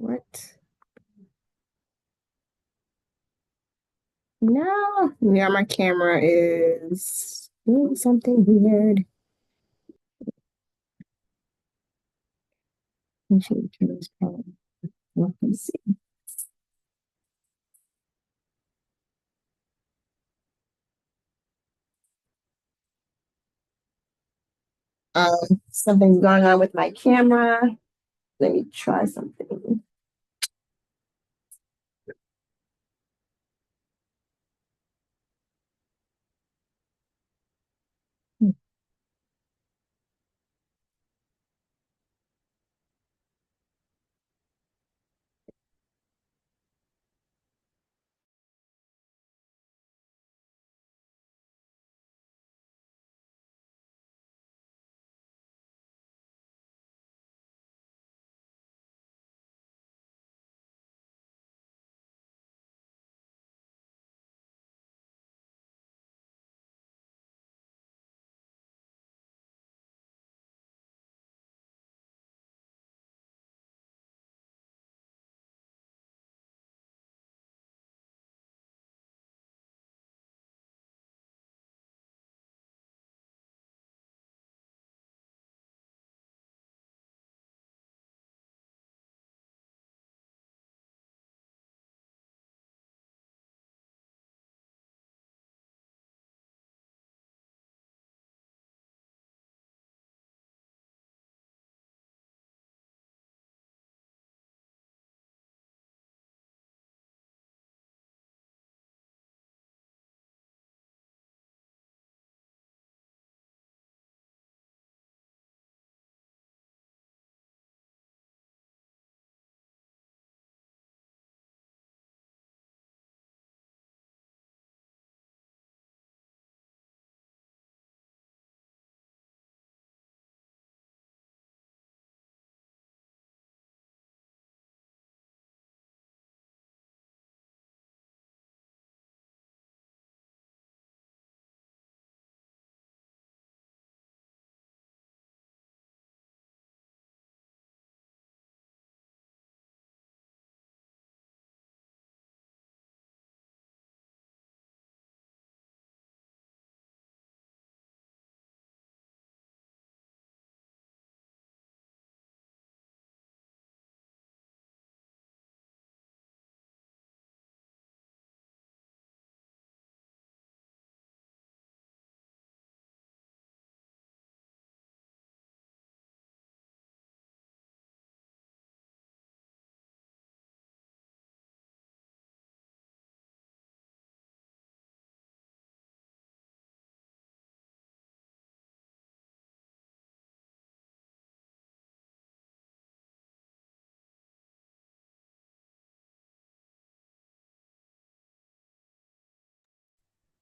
What? No. Yeah, my camera is doing something weird. I should turn this power off. Let me see. Something's going on with my camera. Let me try something.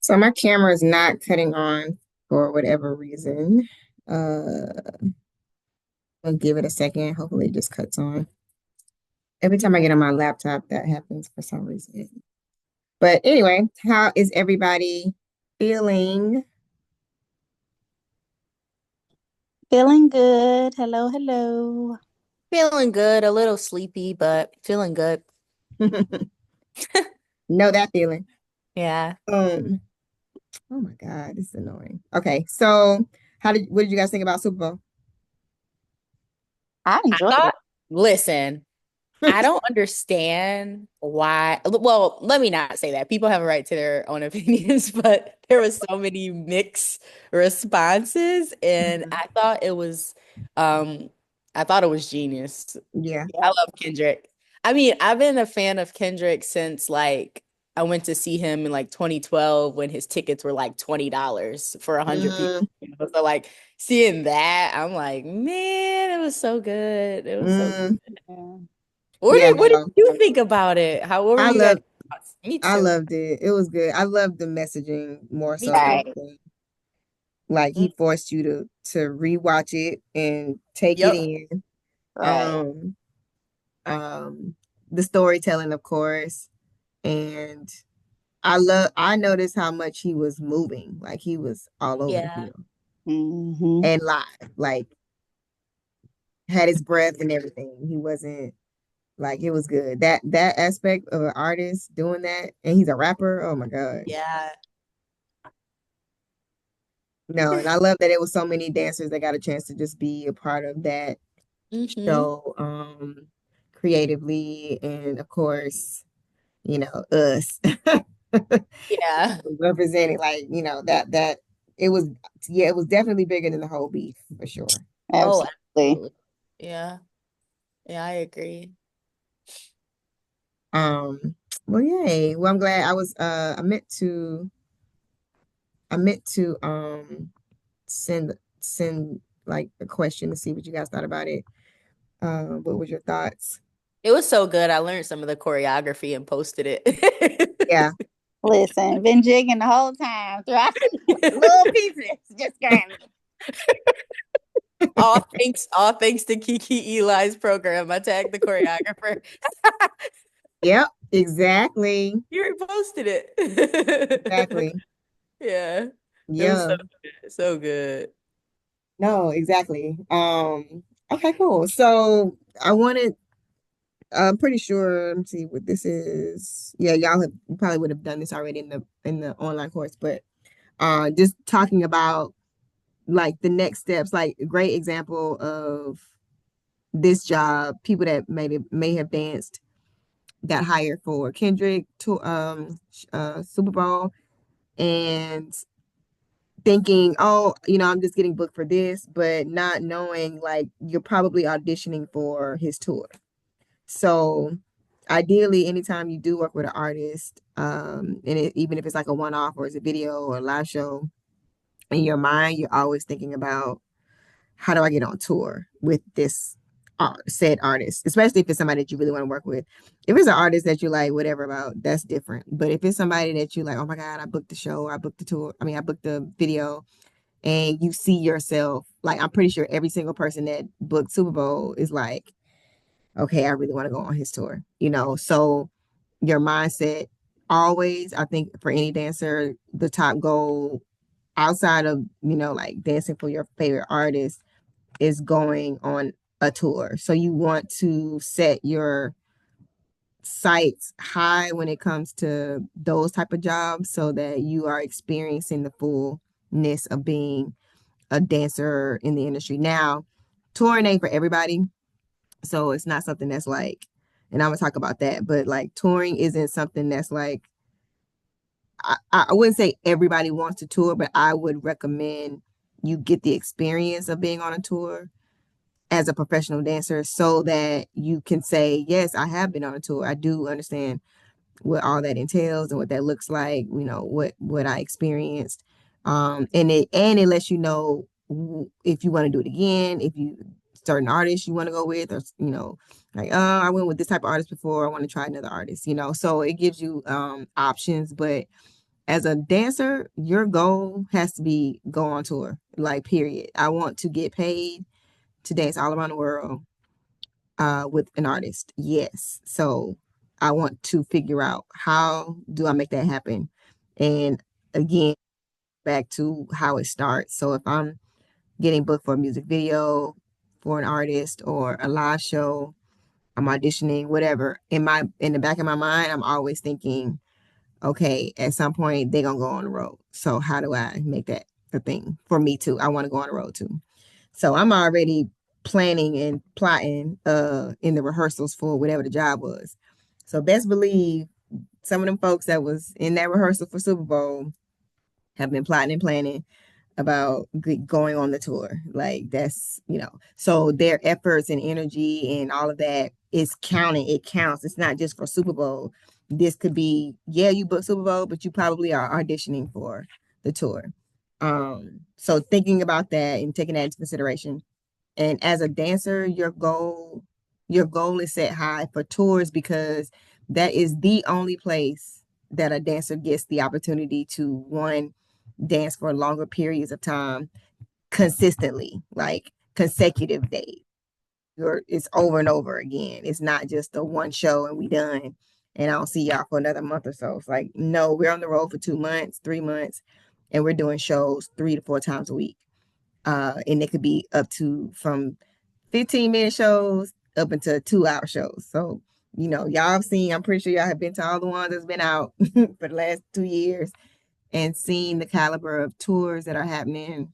So my camera is not cutting on for whatever reason. Uh, I'll give it a second. Hopefully it just cuts on. Every time I get on my laptop, that happens for some reason. But anyway, how is everybody feeling? Feeling good. Hello, hello. Feeling good, a little sleepy, but feeling good. Know that feeling. Yeah. Um, oh my God, this is annoying. Okay, so what did you guys think about Super Bowl? I I enjoyed thought, it. listen, I don't understand why. Well, let me not say that. People have a right to their own opinions, but there was so many mixed responses, and Mhm. um, I thought it was genius. Yeah. I Yeah. love Kendrick. I mean, I've been a fan of Kendrick since like I went to see him in like 2012 when his tickets were like $20 for 100 people. Mm, So like seeing that, I'm like, man, it was so good. It was so mm. good. Yeah. Yeah, What did no. you think about it? What were I you guys' love thoughts? Me I too. loved it. It was good. I loved the messaging more Me so than too. Right. anything. Like Mm, he forced you to rewatch it and take it yep. in. Right. Um, um, the storytelling, of course, and I noticed how much he was moving, like he was all over the Yeah. field Hmm. and live, like had his breath and everything. He wasn't. Like it was good. That aspect of an artist doing that, and he's a rapper. Oh my God. Yeah. No, and I love that it was so many dancers that got a chance to just be a part of that Hmm. show, creatively, and of course, us Yeah. representing, like, that it was, yeah, it was definitely bigger than the whole beef for sure. Oh, Absolutely. absolutely. Yeah. Yeah, I agree. Um, well, yay. Well, I'm glad I meant to send like a question to see what you guys thought about it. What was your thoughts? It was so good. I learned some of the choreography and posted it. Yeah. Listen, been jigging the whole time throughout little pieces. Just kind of. All thanks to Kiki Eli's program. I tagged the choreographer. Yep, exactly. You reposted it. Exactly. Yeah. It was Yeah. so good. So good. No, exactly. Okay, cool. So I wanted, I'm pretty sure, let me see what this is. Yeah, you probably would have done this already in the online course, but just talking about like the next steps, like a great example of this job, people that may have danced, got hired for Kendrick to Super Bowl, and thinking, oh, I'm just getting booked for this, but not knowing like you're probably auditioning for his tour. So ideally, anytime you do work with an artist, even if it's like a one-off or it's a video or a live show, in your mind, you're always thinking about, how do I get on tour with this said artist, especially if it's somebody that you really want to work with. If it's an artist that you like, whatever about, that's different. But if it's somebody that you like, oh my God, I booked the show, I booked the tour, I booked the video, and you see yourself, like, I'm pretty sure every single person that booked Super Bowl is like, okay, I really want to go on his tour, So your mindset always, I think for any dancer, the top goal outside of, like dancing for your favorite artist is going on a tour. So you want to set your sights high when it comes to those type of jobs so that you are experiencing the fullness of being a dancer in the industry. Now, touring ain't for everybody. So it's not something that's like, and I'm gonna talk about that, but like touring isn't something that's like, I wouldn't say everybody wants to tour, but I would recommend you get the experience of being on a tour as a professional dancer so that you can say, yes, I have been on a tour. I do understand what all that entails and what that looks like, what I experienced. And it lets you know if you want to do it again, if you certain artists you want to go with, or like, I went with this type of artist before, I want to try another artist, so it gives you options. But as a dancer, your goal has to be go on tour, like, period. I want to get paid to dance all around the world with an artist. Yes. So I want to figure out, how do I make that happen? And again, back to how it starts. So if I'm getting booked for a music video for an artist or a live show, I'm auditioning, whatever. In the back of my mind, I'm always thinking, okay, at some point they're gonna go on the road. So how do I make that a thing for me too? I want to go on the road too. So I'm already planning and plotting in the rehearsals for whatever the job was. So best believe some of them folks that was in that rehearsal for Super Bowl have been plotting and planning about going on the tour. Like, that's, so their efforts and energy and all of that is counting. It counts. It's not just for Super Bowl. This could be, yeah, you booked Super Bowl, but you probably are auditioning for the tour. So thinking about that and taking that into consideration. And as a dancer, your goal is set high for tours, because that is the only place that a dancer gets the opportunity to, one, dance for longer periods of time consistently, like consecutive days. It's over and over again. It's not just a one show and we done and I don't see y'all for another month or so. It's like, no, we're on the road for 2 months, 3 months, and we're doing shows 3 to 4 times a week. And it could be up to from 15-minute shows up into 2 hour shows. So, y'all have seen, I'm pretty sure y'all have been to all the ones that's been out for the last 2 years and seen the caliber of tours that are happening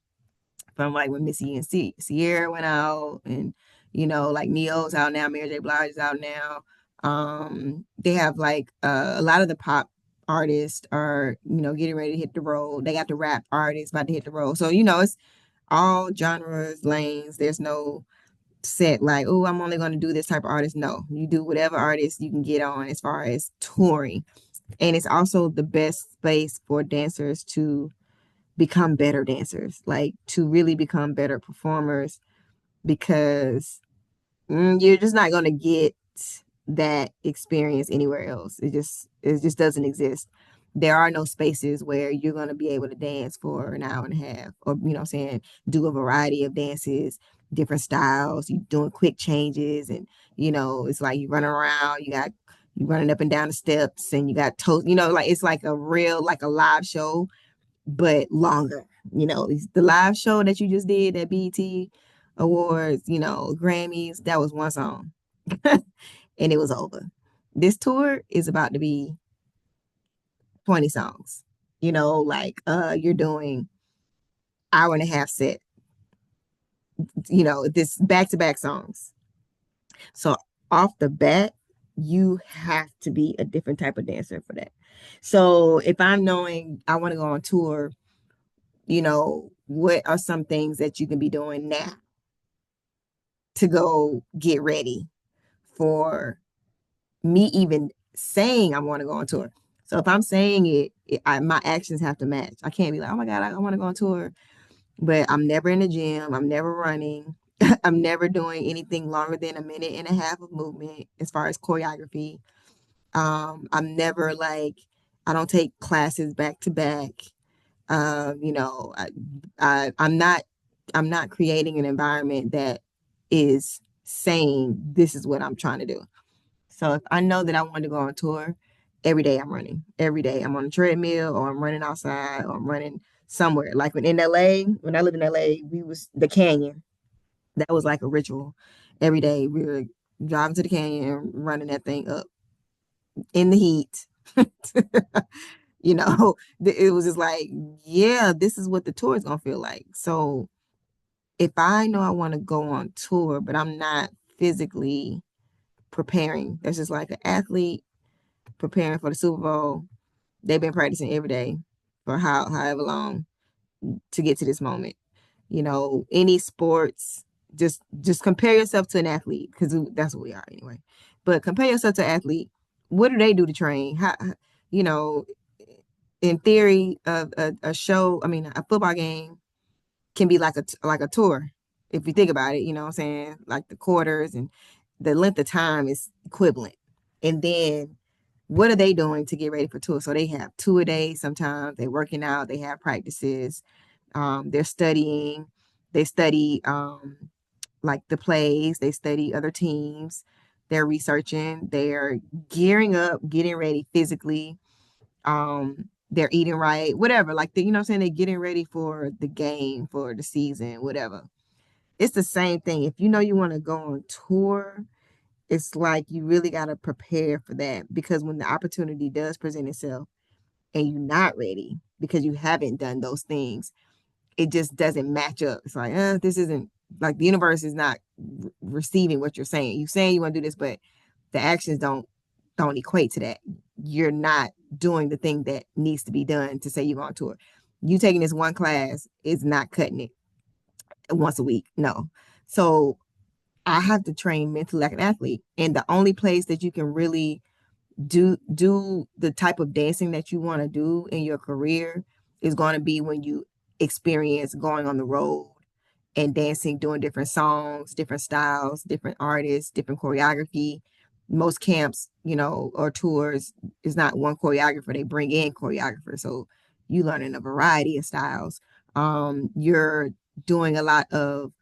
from like when Missy and Sierra went out, and like Neo's out now, Mary J. Blige is out now. They have like a lot of the pop artists are getting ready to hit the road. They got the rap artists about to hit the road. So it's all genres, lanes. There's no set like, oh, I'm only going to do this type of artist. No, you do whatever artist you can get on as far as touring. And it's also the best space for dancers to become better dancers, like to really become better performers, because you're just not going to get that experience anywhere else. It just doesn't exist. There are no spaces where you're going to be able to dance for an hour and a half, or saying, do a variety of dances, different styles, you doing quick changes, and it's like you running around, you running up and down the steps, and you got toes, like it's like a real, like a live show, but longer. The live show that you just did at BET Awards, Grammys, that was one song and it was over. This tour is about to be 20 songs. Like you're doing hour and a half set, this back-to-back songs. So off the bat, you have to be a different type of dancer for that. So if I'm knowing I want to go on tour, what are some things that you can be doing now to go get ready for me even saying I want to go on tour? So if I'm saying my actions have to match. I can't be like, oh my God, I want to go on tour, but I'm never in the gym. I'm never running. I'm never doing anything longer than a minute and a half of movement as far as choreography. I'm never like, I don't take classes back to back. I'm not creating an environment that is saying this is what I'm trying to do. So if I know that I want to go on tour, every day I'm running. Every day I'm on a treadmill, or I'm running outside, or I'm running somewhere. Like when I lived in LA, we was the canyon. That was like a ritual. Every day we were driving to the canyon and running that thing up in the heat. It was just like, yeah, this is what the tour is gonna feel like. So if I know I want to go on tour, but I'm not physically preparing, that's just like an athlete preparing for the Super Bowl. They've been practicing every day for however long to get to this moment. Any sports, just compare yourself to an athlete, because that's what we are anyway. But compare yourself to an athlete. What do they do to train? How, you know, in theory, a show, I mean, a football game can be like a tour. If you think about it, you know what I'm saying? Like the quarters and the length of time is equivalent. And then what are they doing to get ready for tour? So they have 2 a days sometimes, they're working out, they have practices, they're studying, they study like the plays, they study other teams, they're researching, they're gearing up, getting ready physically, they're eating right, whatever, like you know what I'm saying, they're getting ready for the game, for the season, whatever. It's the same thing. If you know you want to go on tour, it's like you really got to prepare for that, because when the opportunity does present itself and you're not ready because you haven't done those things, it just doesn't match up. It's like, this isn't, like, the universe is not receiving what you're saying. You're saying you want to do this, but the actions don't equate to that. You're not doing the thing that needs to be done to say you're on tour. You taking this one class is not cutting it once a week. No. So I have to train mentally like an athlete. And the only place that you can really do the type of dancing that you want to do in your career is going to be when you experience going on the road and dancing, doing different songs, different styles, different artists, different choreography. Most camps, or tours, is not one choreographer. They bring in choreographers. So you learning a variety of styles. You're doing a lot of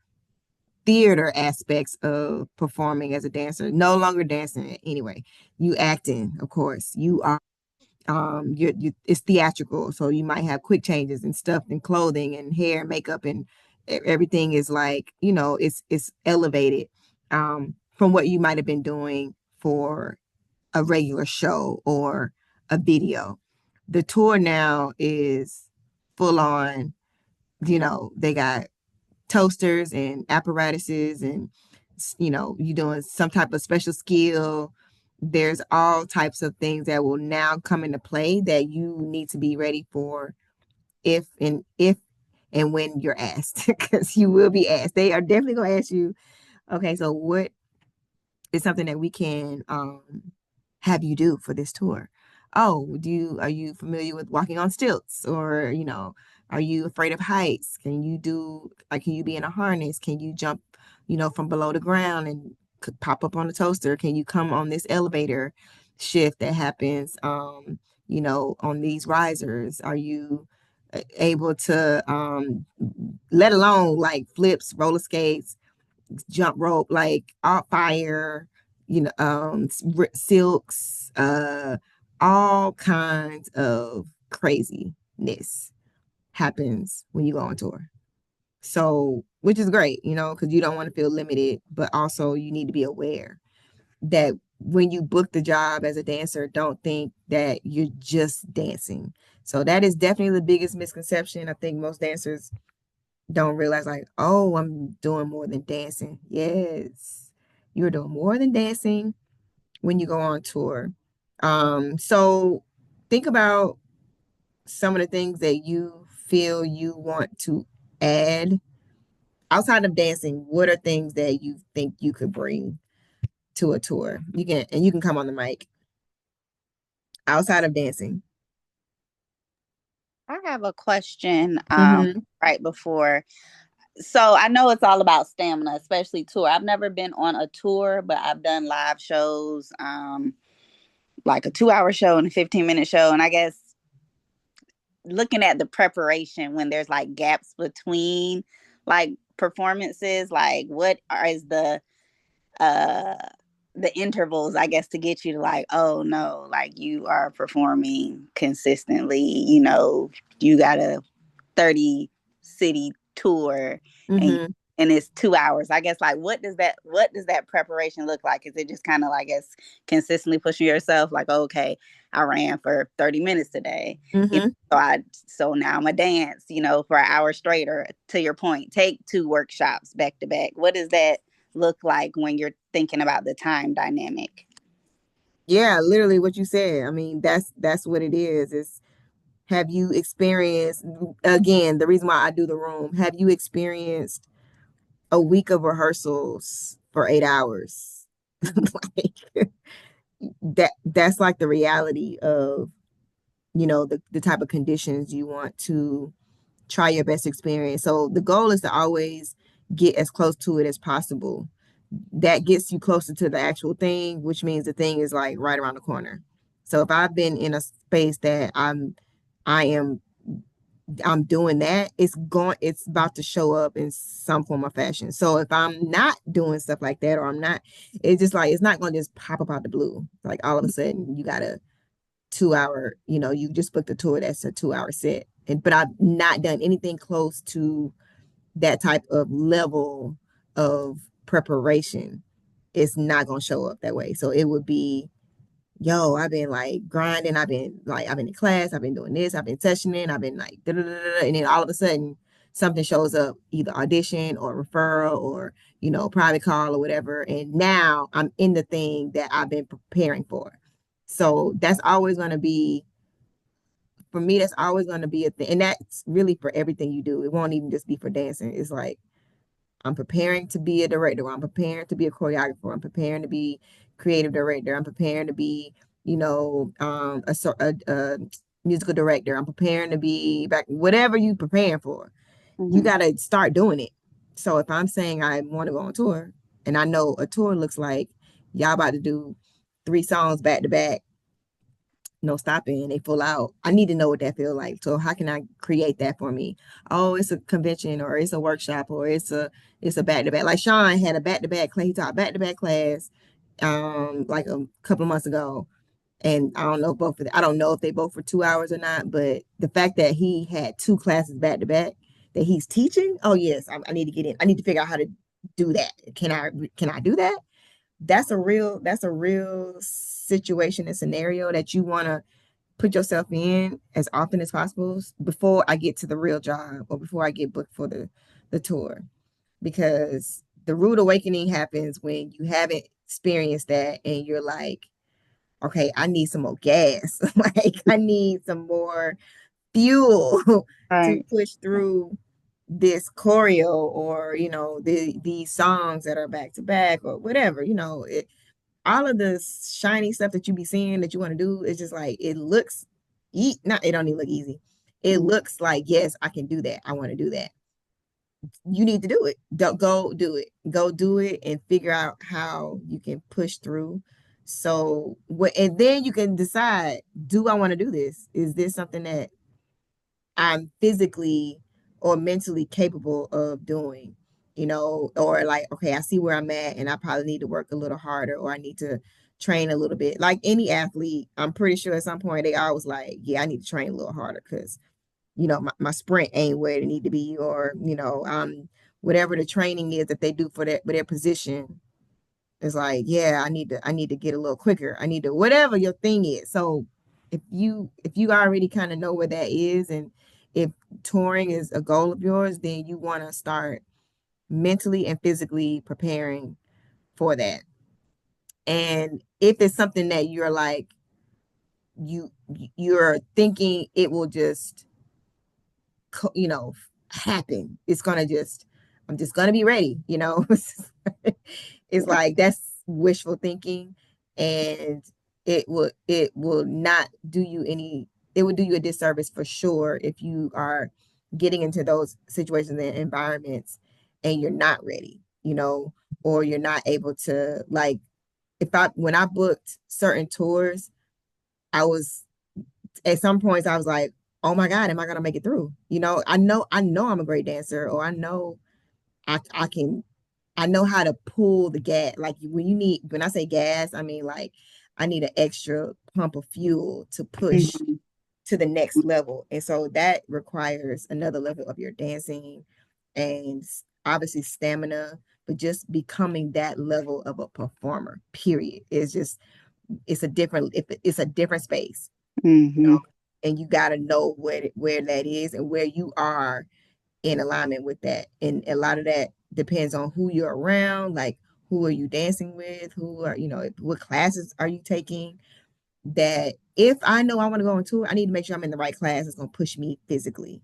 theater aspects of performing as a dancer. No longer dancing anyway. You acting, of course. You are it's theatrical, so you might have quick changes and stuff and clothing and hair, makeup, and everything is like, it's elevated. from what you might have been doing for a regular show or a video. The tour now is full on, they got toasters and apparatuses and, you doing some type of special skill. There's all types of things that will now come into play that you need to be ready for if and when you're asked, because you will be asked. They are definitely going to ask you, okay, so what is something that we can have you do for this tour? Oh, are you familiar with walking on stilts, or are you afraid of heights? Can you be in a harness? Can you jump from below the ground and pop up on the toaster? Can you come on this elevator shift that happens on these risers? Are you able to let alone like flips, roller skates, jump rope, like all fire, silks, all kinds of craziness happens when you go on tour. So, which is great, because you don't want to feel limited, but also you need to be aware that when you book the job as a dancer, don't think that you're just dancing. So that is definitely the biggest misconception. I think most dancers don't realize, like, oh, I'm doing more than dancing. Yes, you're doing more than dancing when you go on tour. So think about some of the things that you feel you want to add outside of dancing. What are things that you think you could bring to a tour? You can come on the mic outside of dancing. I have a question Mm-hmm. right before. So I know it's all about stamina, especially tour. I've never been on a tour, but I've done live shows, like a 2-hour show and a 15-minute show. And I guess looking at the preparation when there's like gaps between like performances, like what is uh the intervals, I guess, to get you to like, oh no, like you are performing consistently, you got a 30 city tour and Mm-hmm. it's 2 hours. I guess, like what does that preparation look like? Is it just kind of like, I guess, consistently pushing yourself like, okay, I ran for 30 minutes today, Mm-hmm. so now I'm a dance, for an hour straight, or to your point, take 2 workshops back to back. What does that look like when you're thinking about the time dynamic? Yeah, literally what you said. I mean, that's what it is. Have you experienced, again, the reason why I do the room, have you experienced a week of rehearsals for 8 hours? Like that's like the reality of, the type of conditions you want to try your best experience. So the goal is to always get as close to it as possible. That gets you closer to the actual thing, which means the thing is like right around the corner. So if I've been in a space that I am I'm doing that, it's about to show up in some form of fashion. So if I'm not doing stuff like that, or I'm not, it's just like, it's not going to just pop up out the blue. Like all of a sudden you got a 2 hour, you just booked a tour that's a 2 hour set. But I've not done anything close to that type of level of preparation. It's not going to show up that way. So it would be, yo, I've been like grinding. I've been in class. I've been doing this. I've been sessioning. I've been like, da, da, da, da, and then all of a sudden something shows up, either audition or referral or, private call or whatever. And now I'm in the thing that I've been preparing for. So that's always going to be, for me, that's always going to be a thing. And that's really for everything you do. It won't even just be for dancing. It's like, I'm preparing to be a director. I'm preparing to be a choreographer. I'm preparing to be creative director. I'm preparing to be, a musical director. I'm preparing to be back, whatever you preparing for. You Mm-hmm. got to start doing it. So if I'm saying I want to go on tour, and I know a tour looks like y'all about to do 3 songs back to back, no stopping, they full out. I need to know what that feels like. So how can I create that for me? Oh, it's a convention, or it's a workshop, or it's a back to back. Like Sean had a back to back class. He taught back to back class like a couple of months ago. And I don't know if they both for 2 hours or not, but the fact that he had 2 classes back to back that he's teaching, oh yes, I need to get in. I need to figure out how to do that. Can I do that? that's a real situation and scenario that you want to put yourself in as often as possible before I get to the real job or before I get booked for the tour. Because the rude awakening happens when you haven't experienced that and you're like, okay, I need some more gas. Like I need some more fuel to Right. push through this choreo or these songs that are back to back or whatever. All of the shiny stuff that you be seeing that you want to do is just like it looks not it don't even look easy. It Mm. looks like, yes, I can do that. I want to do that. You need to do it. Don't go do it. Go do it and figure out how you can push through. So what, and then you can decide, do I want to do this? Is this something that I'm physically or mentally capable of doing? Or like, okay, I see where I'm at and I probably need to work a little harder or I need to train a little bit. Like any athlete, I'm pretty sure at some point they always like, yeah, I need to train a little harder because my sprint ain't where it need to be, or whatever the training is that they do for their position is like, yeah, I need to get a little quicker. I need to whatever your thing is. So if you already kind of know where that is, and if touring is a goal of yours, then you want to start mentally and physically preparing for that. And if it's something that you're like you're thinking it will just happen. It's gonna just, I'm just gonna be ready. It's like that's wishful thinking, and it will not do you any. It would do you a disservice for sure if you are getting into those situations and environments and you're not ready, or you're not able to like. If I when I booked certain tours, I was at some points I was like, oh my God, am I gonna make it through? I know I'm a great dancer, or I know I can I know how to pull the gas. Like when I say gas, I mean like I need an extra pump of fuel to push Mhm. to the next level. And so that requires another level of your dancing and obviously stamina, but just becoming that level of a performer, period. It's a different space, you know, Mhm. and you got to know where that is and where you are in alignment with that. And a lot of that depends on who you're around, like who are you dancing with, what classes are you taking. That if I know I want to go on tour, I need to make sure I'm in the right class that's going to push me physically.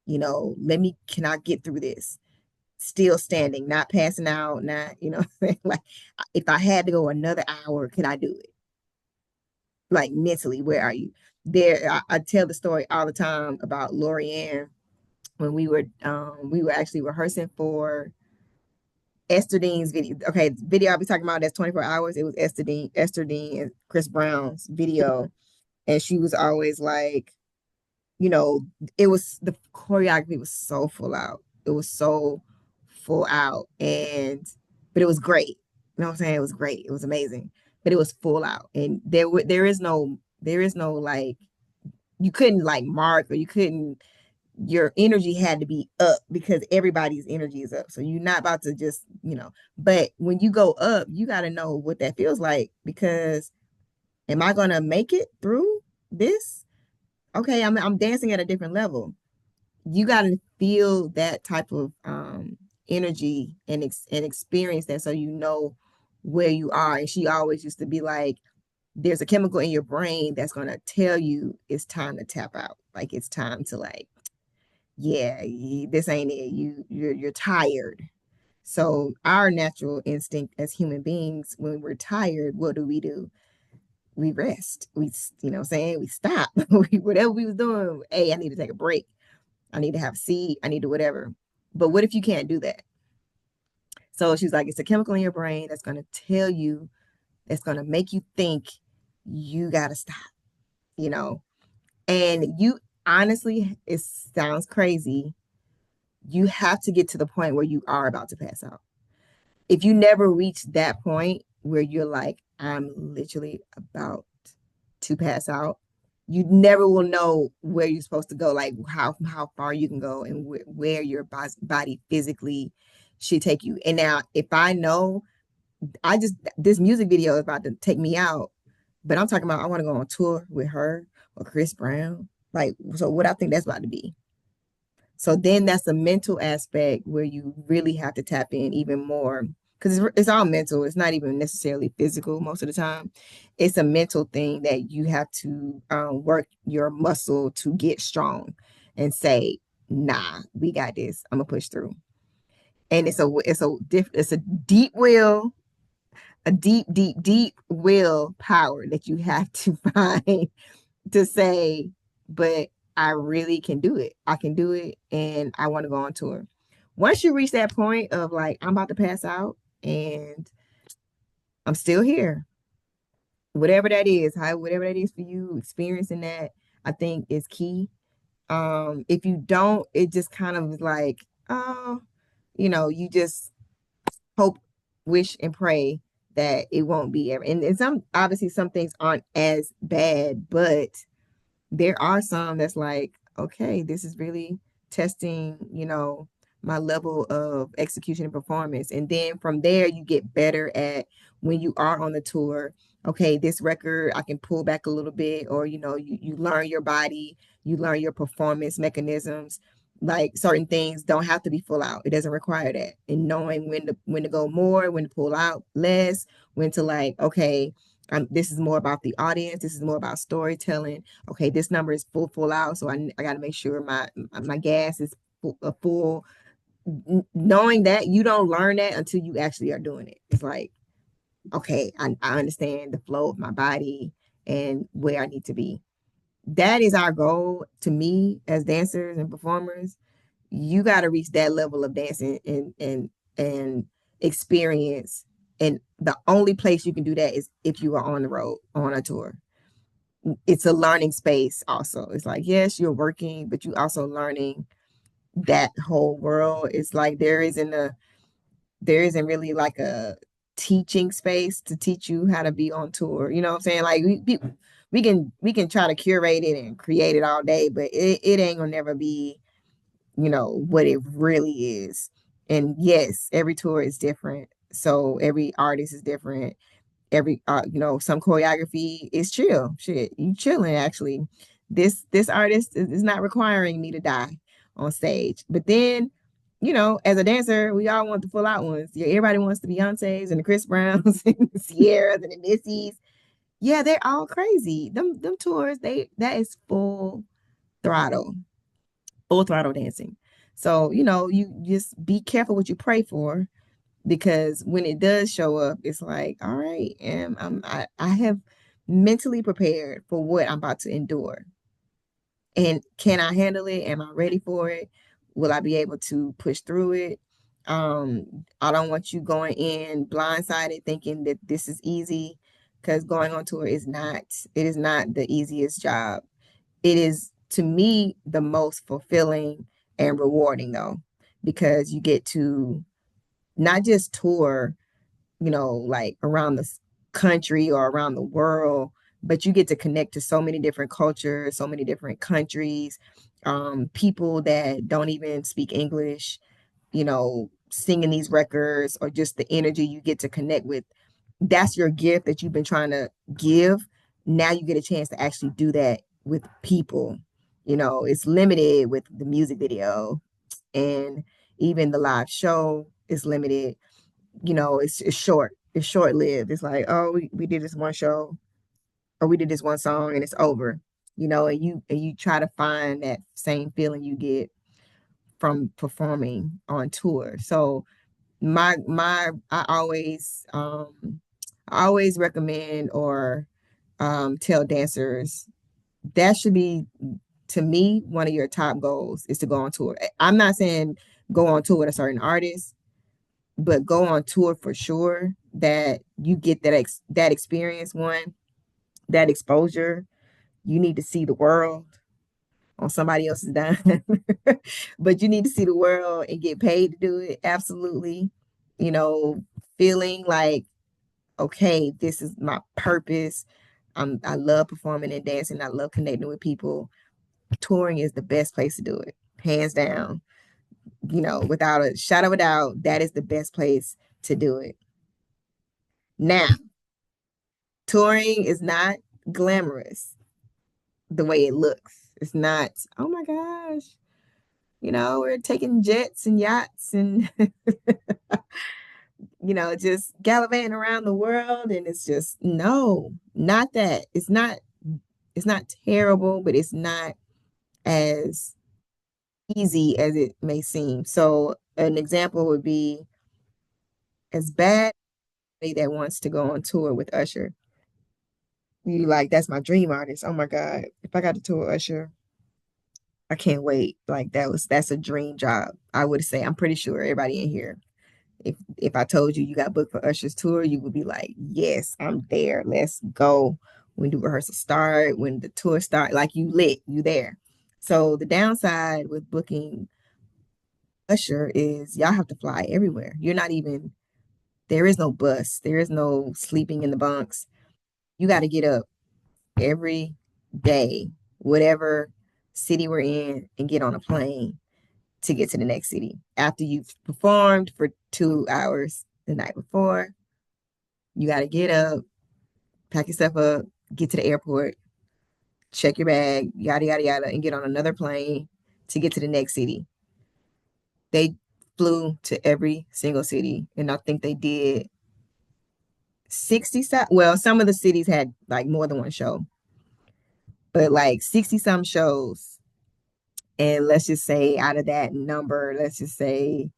Can I get through this? Still standing, not passing out, not, like if I had to go another hour, can I do it? Like mentally, where are you? I tell the story all the time about Lorianne when we were actually rehearsing for Esther Dean's video. Okay, the video I'll be talking about that's 24 hours. It was Esther Dean and Chris Brown's video. And she was always like, you know, it was the choreography was so full out. It was so full out. But it was great. You know what I'm saying? It was great. It was amazing. But it was full out. And there is no like you couldn't like mark, or you couldn't, your energy had to be up because everybody's energy is up. So you're not about to just. But when you go up, you got to know what that feels like, because am I going to make it through this? Okay, I'm dancing at a different level. You got to feel that type of energy and experience that, so you know where you are. And she always used to be like, there's a chemical in your brain that's going to tell you it's time to tap out. Like it's time to like, yeah, this ain't it. You're tired. So our natural instinct as human beings, when we're tired, what do? We rest. What I'm saying, we stop. Whatever we was doing, hey, I need to take a break. I need to have a seat. I need to whatever. But what if you can't do that? So she's like, it's a chemical in your brain that's going to tell you, that's going to make you think you got to stop, you know? And you honestly, it sounds crazy. You have to get to the point where you are about to pass out. If you never reach that point where you're like, I'm literally about to pass out, you never will know where you're supposed to go, like how far you can go and where your body physically should take you. And now, if I know this music video is about to take me out, but I'm talking about I want to go on tour with her or Chris Brown. Like, so what I think that's about to be. So then that's a mental aspect where you really have to tap in even more because it's all mental. It's not even necessarily physical most of the time. It's a mental thing that you have to work your muscle to get strong and say, nah, we got this. I'm gonna push through. And it's a deep will, a deep will power that you have to find to say, but I really can do it. I can do it and I want to go on tour. Once you reach that point of like, I'm about to pass out and I'm still here, whatever that is, whatever that is for you, experiencing that, I think is key. If you don't, it just kind of is like, oh, you just hope, wish, and pray that it won't be ever. And obviously some things aren't as bad, but there are some that's like, okay, this is really testing, my level of execution and performance. And then from there, you get better at when you are on the tour. Okay, this record, I can pull back a little bit, or, you learn your body, you learn your performance mechanisms. Like certain things don't have to be full out. It doesn't require that. And knowing when to go more, when to pull out less, when to like, okay, this is more about the audience. This is more about storytelling. Okay, this number is full out, so I got to make sure my gas is full. Knowing that, you don't learn that until you actually are doing it. It's like, okay, I understand the flow of my body and where I need to be. That is our goal to me as dancers and performers. You got to reach that level of dancing and experience. And the only place you can do that is if you are on the road, on a tour. It's a learning space also. It's like, yes, you're working, but you also learning that whole world. It's like there isn't really like a teaching space to teach you how to be on tour. You know what I'm saying? Like we can try to curate it and create it all day, but it ain't gonna never be, what it really is. And yes, every tour is different. So every artist is different. Every some choreography is chill. Shit, you chilling actually. This artist is not requiring me to die on stage. But then, as a dancer, we all want the full out ones. Yeah, everybody wants the Beyoncés and the Chris Browns and the Sierras and the Missies. Yeah, they're all crazy. Them tours, that is throttle, full throttle dancing. So, you just be careful what you pray for because when it does show up, it's like, all right, and I have mentally prepared for what I'm about to endure. And can I handle it? Am I ready for it? Will I be able to push through it? I don't want you going in blindsided thinking that this is easy because going on tour it is not the easiest job. It is, to me, the most fulfilling and rewarding though, because you get to not just tour, like around the country or around the world, but you get to connect to so many different cultures, so many different countries, people that don't even speak English, singing these records or just the energy you get to connect with. That's your gift that you've been trying to give. Now you get a chance to actually do that with people. It's limited with the music video and even the live show is limited. It's short. It's short lived. It's like, oh, we did this one show or we did this one song and it's over. And you try to find that same feeling you get from performing on tour. So I always recommend or tell dancers that should be, to me, one of your top goals is to go on tour. I'm not saying go on tour with a certain artist, but go on tour for sure, that you get that experience, that exposure. You need to see the world on somebody else's dime, but you need to see the world and get paid to do it. Absolutely. Feeling like, okay, this is my purpose. I love performing and dancing. I love connecting with people. Touring is the best place to do it, hands down. Without a shadow of a doubt, that is the best place to do it. Now, touring is not glamorous the way it looks. It's not, oh my gosh, we're taking jets and yachts and, just gallivanting around the world. And it's just, no, not that. It's not terrible, but it's not as easy as it may seem. So an example would be as bad that wants to go on tour with Usher. You like, that's my dream artist. Oh my God. If I got to tour Usher, I can't wait. Like that's a dream job. I would say, I'm pretty sure everybody in here, if I told you you got booked for Usher's tour, you would be like, yes, I'm there. Let's go. When the rehearsal start, when the tour start, like you lit, you there. So the downside with booking Usher is y'all have to fly everywhere. There is no bus, there is no sleeping in the bunks. You got to get up every day, whatever city we're in, and get on a plane to get to the next city. After you've performed for 2 hours the night before, you got to get up, pack yourself up, get to the airport, check your bag, yada, yada, yada, and get on another plane to get to the next city. They flew to every single city, and I think they did 60. Well, some of the cities had like more than one show, but like 60 some shows. And let's just say out of that number, let's just say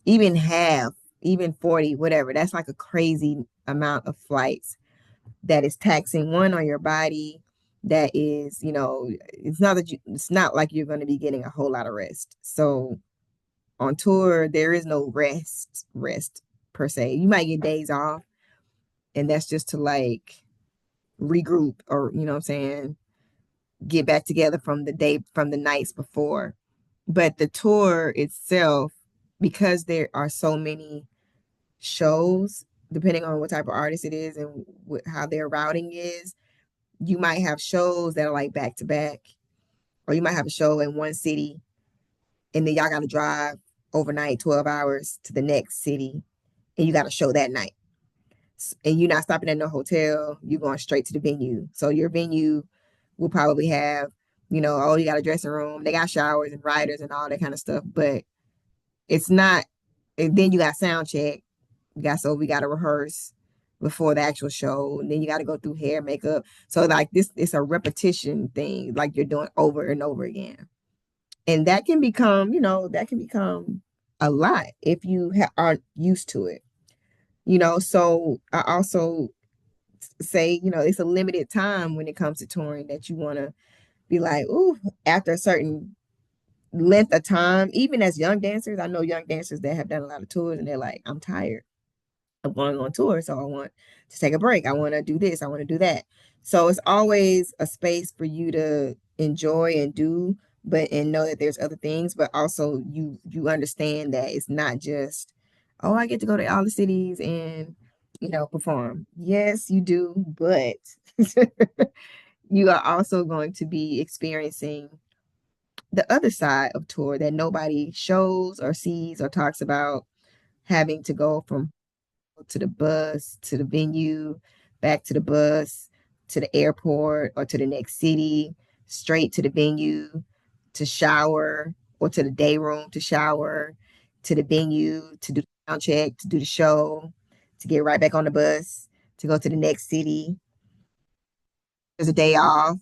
even half, even 40, whatever, that's like a crazy amount of flights that is taxing one on your body. That is, it's not like you're going to be getting a whole lot of rest. So on tour, there is no rest per se. You might get days off, and that's just to like regroup, or, what I'm saying, get back together from the nights before. But the tour itself, because there are so many shows, depending on what type of artist it is and how their routing is, you might have shows that are like back to back, or you might have a show in one city, and then y'all got to drive overnight 12 hours to the next city, and you got a show that night. And you're not stopping at no hotel, you're going straight to the venue. So your venue will probably have, oh, you got a dressing room, they got showers and riders and all that kind of stuff, but it's not. And then you got sound check. So we got to rehearse before the actual show, and then you got to go through hair, makeup. So like this, it's a repetition thing, like you're doing over and over again, and that can become a lot if you aren't used to it. So I also say, it's a limited time when it comes to touring, that you want to be like, ooh, after a certain length of time, even as young dancers, I know young dancers that have done a lot of tours, and they're like, I'm tired of going on tour, so I want to take a break. I want to do this, I want to do that. So it's always a space for you to enjoy and do, and know that there's other things, but also you understand that it's not just, oh, I get to go to all the cities and perform. Yes, you do, but you are also going to be experiencing the other side of tour that nobody shows or sees or talks about, having to go from to the bus to the venue, back to the bus to the airport or to the next city, straight to the venue to shower, or to the day room to shower, to the venue to do the sound check, to do the show, to get right back on the bus to go to the next city. There's a day off,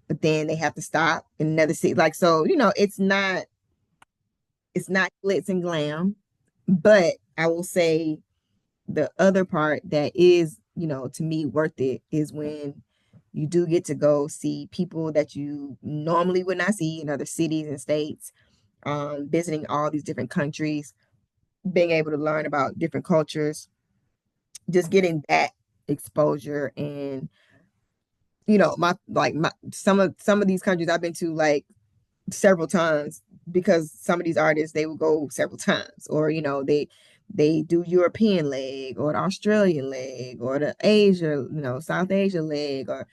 but then they have to stop in another city. Like, so, it's not glitz and glam, but I will say the other part that is, to me worth it is when you do get to go see people that you normally would not see in other cities and states, visiting all these different countries, being able to learn about different cultures, just getting that exposure. And my some of these countries I've been to like several times, because some of these artists, they will go several times, or they do European leg or the Australian leg or the Asia, South Asia leg, or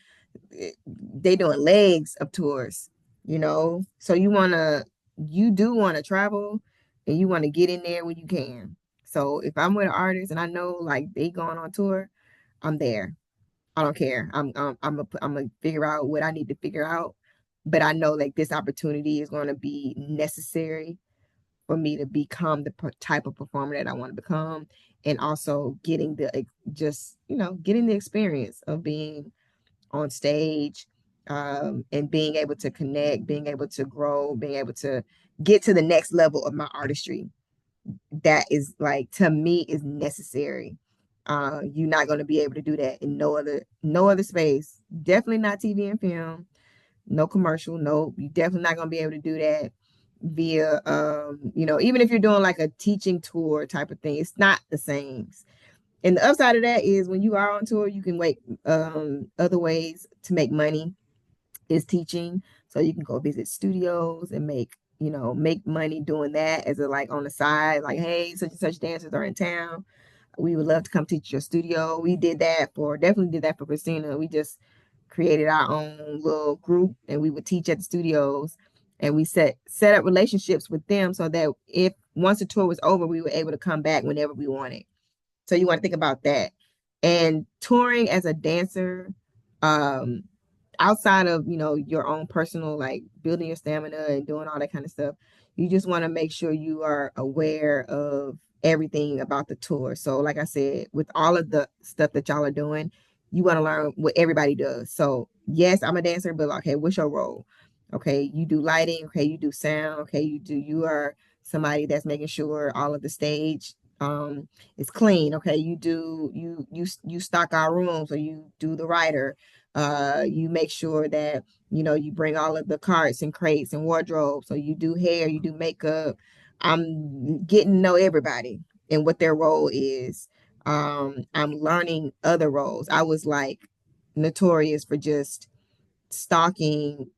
they doing legs of tours, so you do want to travel, and you want to get in there when you can. So if I'm with an artist and I know like they going on tour, I'm there. I don't care. I'm gonna figure out what I need to figure out. But I know like this opportunity is going to be necessary for me to become the type of performer that I want to become, and also getting the just getting the experience of being on stage, and being able to connect, being able to grow, being able to get to the next level of my artistry. That is like to me is necessary. You're not going to be able to do that in no other space. Definitely not TV and film, no commercial. No, you're definitely not going to be able to do that via even if you're doing like a teaching tour type of thing, it's not the same. And the upside of that is when you are on tour, you can wait other ways to make money is teaching. So you can go visit studios and make money doing that as a like on the side, like, hey, such and such dancers are in town. We would love to come teach your studio. We definitely did that for Christina. We just created our own little group and we would teach at the studios, and we set up relationships with them so that if once the tour was over, we were able to come back whenever we wanted. So you want to think about that. And touring as a dancer, um, outside of, your own personal, like building your stamina and doing all that kind of stuff, you just want to make sure you are aware of everything about the tour. So like I said, with all of the stuff that y'all are doing, you want to learn what everybody does. So yes, I'm a dancer, but okay, what's your role? Okay, you do lighting. Okay, you do sound. Okay, you are somebody that's making sure all of the stage is clean. Okay, you stock our rooms, or you do the writer. You make sure that you bring all of the carts and crates and wardrobes. So you do hair, you do makeup. I'm getting to know everybody and what their role is. I'm learning other roles. I was like notorious for just stalking,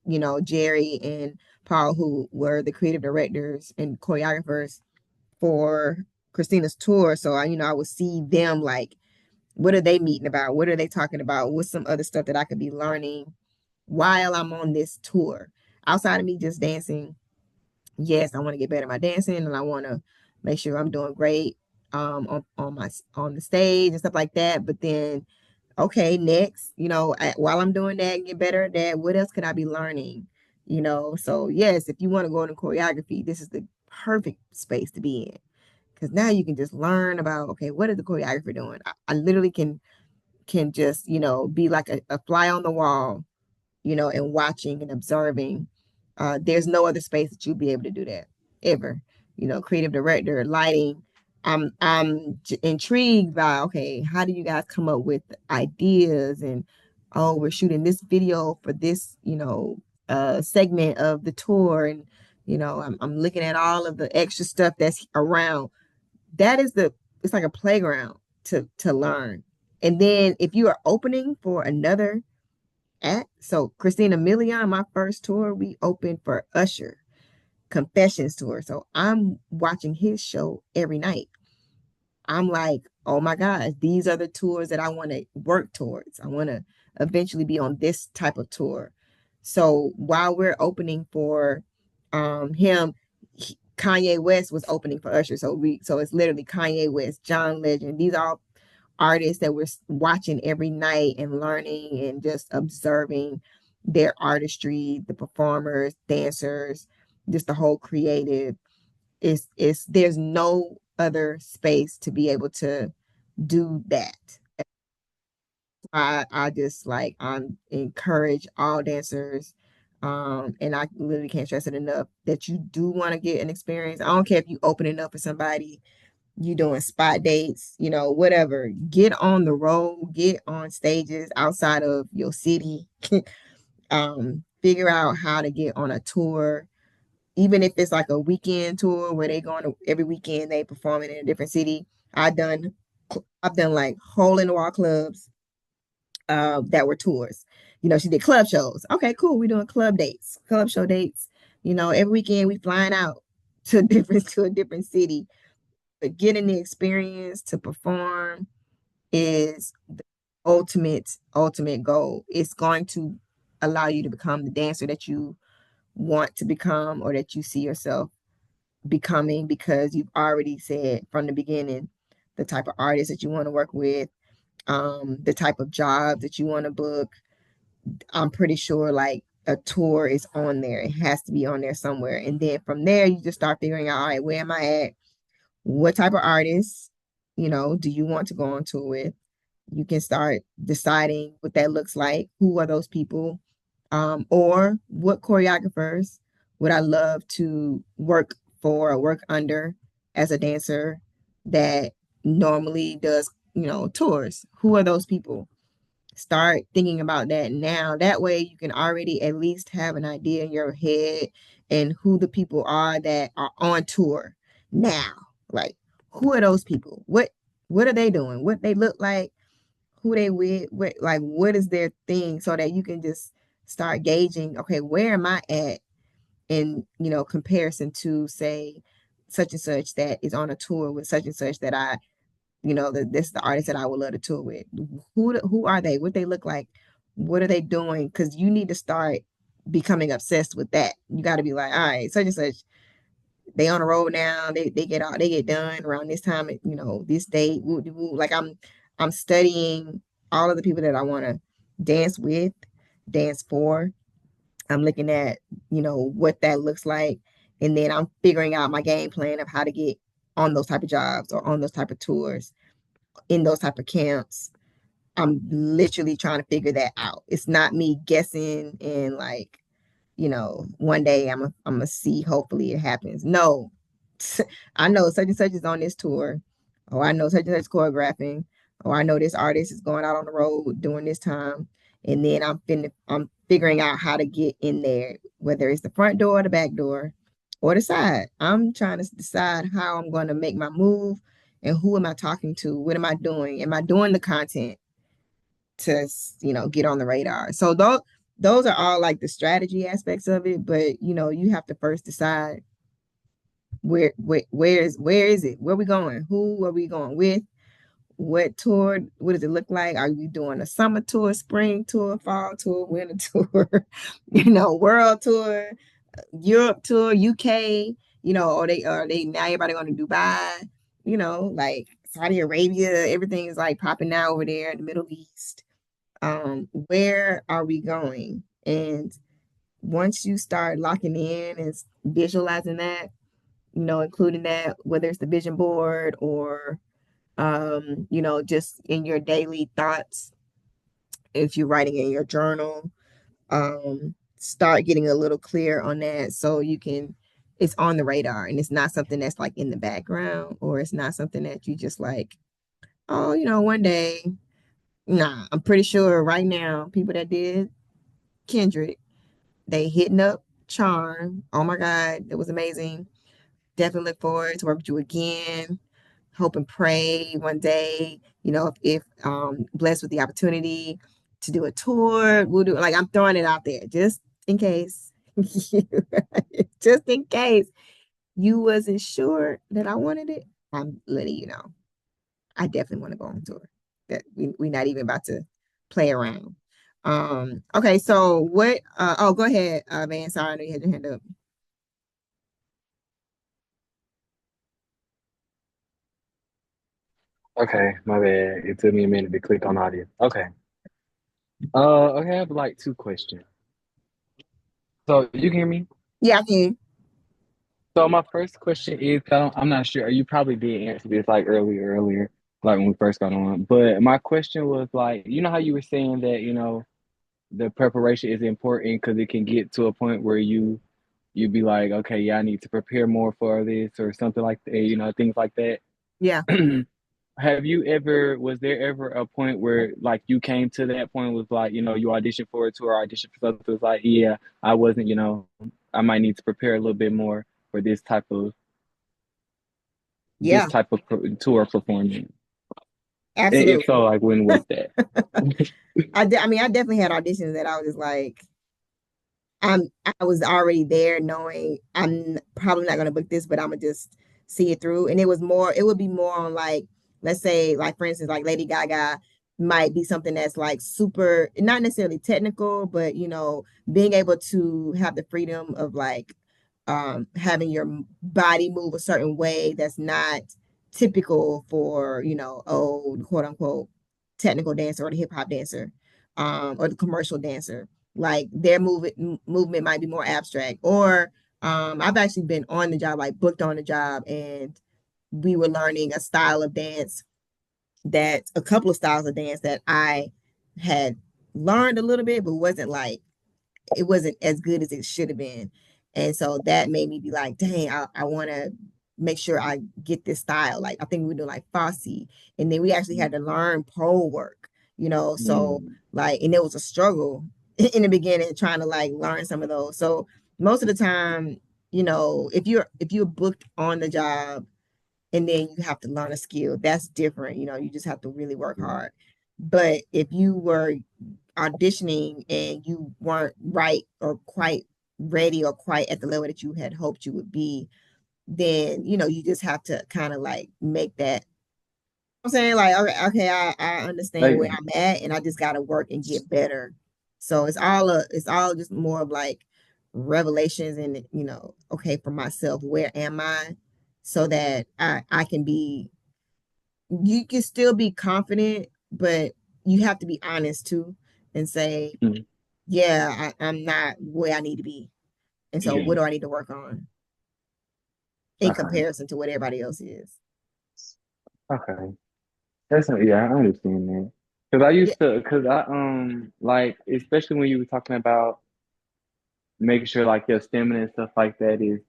Jerry and Paul, who were the creative directors and choreographers for Christina's tour. So I would see them like, what are they meeting about? What are they talking about? What's some other stuff that I could be learning while I'm on this tour? Outside of me just dancing, yes, I want to get better at my dancing, and I want to make sure I'm doing great on the stage and stuff like that. But then, okay, next, while I'm doing that and get better at that, what else could I be learning? So yes, if you want to go into choreography, this is the perfect space to be in, because now you can just learn about, okay, what is the choreographer doing? I literally can just, be like a fly on the wall, and watching and observing. There's no other space that you'll be able to do that ever. Creative director, lighting. I'm intrigued by, okay, how do you guys come up with ideas? And oh, we're shooting this video for this, segment of the tour, and I'm looking at all of the extra stuff that's around. It's like a playground to learn. And then if you are opening for another act, so Christina Milian, my first tour, we opened for Usher Confessions tour. So I'm watching his show every night. I'm like, oh my gosh, these are the tours that I want to work towards. I want to eventually be on this type of tour. So while we're opening for him, Kanye West was opening for Usher. So it's literally Kanye West, John Legend. These are all artists that we're watching every night and learning and just observing their artistry, the performers, dancers, just the whole creative. Is there's no other space to be able to do that. I just like I'm encourage all dancers, and I literally can't stress it enough that you do want to get an experience. I don't care if you open it up for somebody, you doing spot dates, whatever. Get on the road, get on stages outside of your city. Figure out how to get on a tour, even if it's like a weekend tour where they going to every weekend they performing in a different city. I've done like hole in the wall clubs that were tours. She did club shows. Okay, cool. We're doing club show dates. Every weekend we flying out to a different city. But getting the experience to perform is the ultimate goal. It's going to allow you to become the dancer that you want to become, or that you see yourself becoming, because you've already said from the beginning the type of artist that you want to work with, the type of job that you want to book. I'm pretty sure like a tour is on there. It has to be on there somewhere. And then from there, you just start figuring out, all right, where am I at? What type of artists, do you want to go on tour with? You can start deciding what that looks like. Who are those people? Or what choreographers would I love to work for or work under as a dancer that normally does, tours? Who are those people? Start thinking about that now. That way you can already at least have an idea in your head and who the people are that are on tour now. Like, who are those people? What are they doing? What they look like? Who they with? What is their thing? So that you can just start gauging, okay, where am I at in, comparison to say such and such that is on a tour with such and such that this is the artist that I would love to tour with. Who are they? What they look like? What are they doing? Because you need to start becoming obsessed with that. You got to be like, all right, such and such, they on the road now. They get done around this time. This date. Woo, woo. Like I'm studying all of the people that I want to dance with, dance for. I'm looking at what that looks like, and then I'm figuring out my game plan of how to get on those type of jobs or on those type of tours in those type of camps. I'm literally trying to figure that out. It's not me guessing and like, one day I'm gonna see, hopefully it happens. No. I know such and such is on this tour. Oh, I know such and such choreographing. Oh, I know this artist is going out on the road during this time. And then I'm figuring out how to get in there, whether it's the front door or the back door or the side. I'm trying to decide how I'm going to make my move and who am I talking to? What am I doing? Am I doing the content to, get on the radar? So those are all like the strategy aspects of it, but you have to first decide where is it? Where we going? Who are we going with? What tour? What does it look like? Are we doing a summer tour, spring tour, fall tour, winter tour, world tour, Europe tour, UK, or they now everybody going to Dubai, like Saudi Arabia, everything is like popping now over there in the Middle East. Where are we going? And once you start locking in and visualizing that, including that, whether it's the vision board or just in your daily thoughts, if you're writing in your journal, start getting a little clear on that so it's on the radar and it's not something that's like in the background, or it's not something that you just like, oh, one day. Nah, I'm pretty sure right now, people that did Kendrick, they hitting up Charm. Oh my God, it was amazing. Definitely look forward to work with you again. Hope and pray one day, if blessed with the opportunity to do a tour, we'll do, like, I'm throwing it out there just in case. Just in case you wasn't sure that I wanted it, I'm letting you know. I definitely want to go on tour. That we're not even about to play around. Okay, so what go ahead, Van. Sorry, I know you had your hand up. Okay, my bad. It took me a minute to click on audio. Okay. Okay, I have like two questions. So you can hear me? Yeah, I can. So my first question is, I'm not sure. You probably did answer this like earlier, like when we first got on. But my question was like, you know how you were saying that, the preparation is important because it can get to a point where you'd be like, okay, yeah, I need to prepare more for this or something like that, things like that. Yeah. Was there ever a point where like you came to that point with like, you auditioned for a tour, auditioned for something, it was like, yeah, I wasn't, I might need to prepare a little bit more for this Yeah, type of tour performance. And if absolutely. so, like when was that? I mean, I definitely had auditions that I was just like, I was already there knowing I'm probably not gonna book this, but I'm gonna just see it through. And it would be more on like, let's say, like for instance, like Lady Gaga might be something that's like super, not necessarily technical, but being able to have the freedom of like having your body move a certain way that's not typical for, old quote unquote technical dancer or the hip hop dancer, or the commercial dancer. Like their movement might be more abstract. Or I've actually been on the job, like booked on the job, and we were learning a style of dance that a couple of styles of dance that I had learned a little bit, but wasn't like it wasn't as good as it should have been. And so that made me be like, dang, I want to make sure I get this style. Like I think we were doing like Fosse, and then we actually had to learn pole work, you know. So Mm. like, and it was a struggle in the beginning trying to like learn some of those. So most of the time, you know, if you're booked on the job and then you have to learn a skill, that's different. You know, you just have to really work hard. But if you were auditioning and you weren't right or quite ready or quite at the level that you had hoped you would be, then you know you just have to kind of like make that. I'm saying like, okay, I understand Like, where I'm at, and I just got to work and get better. So it's all just more of like revelations and you know, okay, for myself, where am I, so that I can be. You can still be confident, but you have to be honest too, and say, mm, yeah, I'm not where I need to be. And so what yeah, do I need to work on in okay, comparison to what everybody else is? okay. Yeah, I understand that. Because I Yeah. used to, because like, especially when you were talking about making sure like your stamina and stuff like that is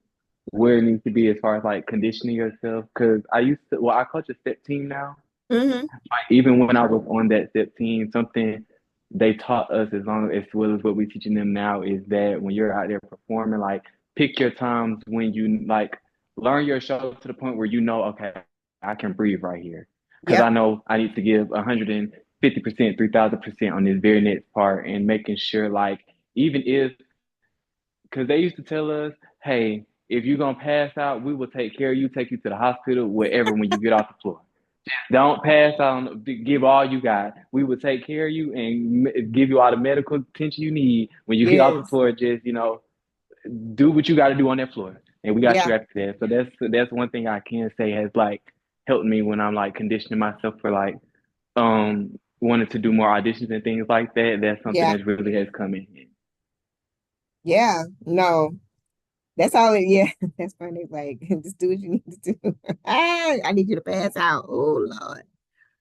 where it needs to be as far as like conditioning yourself. Because I used to, well, I coach a step team now. Mm-hmm. Like, even when I was on that step team, something they taught us as well as what we're teaching them now is that when you're out there performing, like, pick your times when you like learn your show to the point where you know, okay, I can breathe right here. Because I Yep. know I need to give 150%, 3,000% on this very next part, and making sure, like, even if, because they used to tell us, hey, if you're going to pass out, we will take care of you, take you to the hospital, wherever when you get off the floor. Don't pass on. Give all you got. We will take care of you and give you all the medical attention you need when you get off the Yes. floor. Just do what you got to do on that floor, and we got Yeah. you after that. So that's one thing I can say has like helped me when I'm like conditioning myself for like wanting to do more auditions and things like that. That's something Yeah. that really has come in. Yeah. No. That's all it, yeah. That's funny. Like, just do what you need to do. I need you to pass out. Oh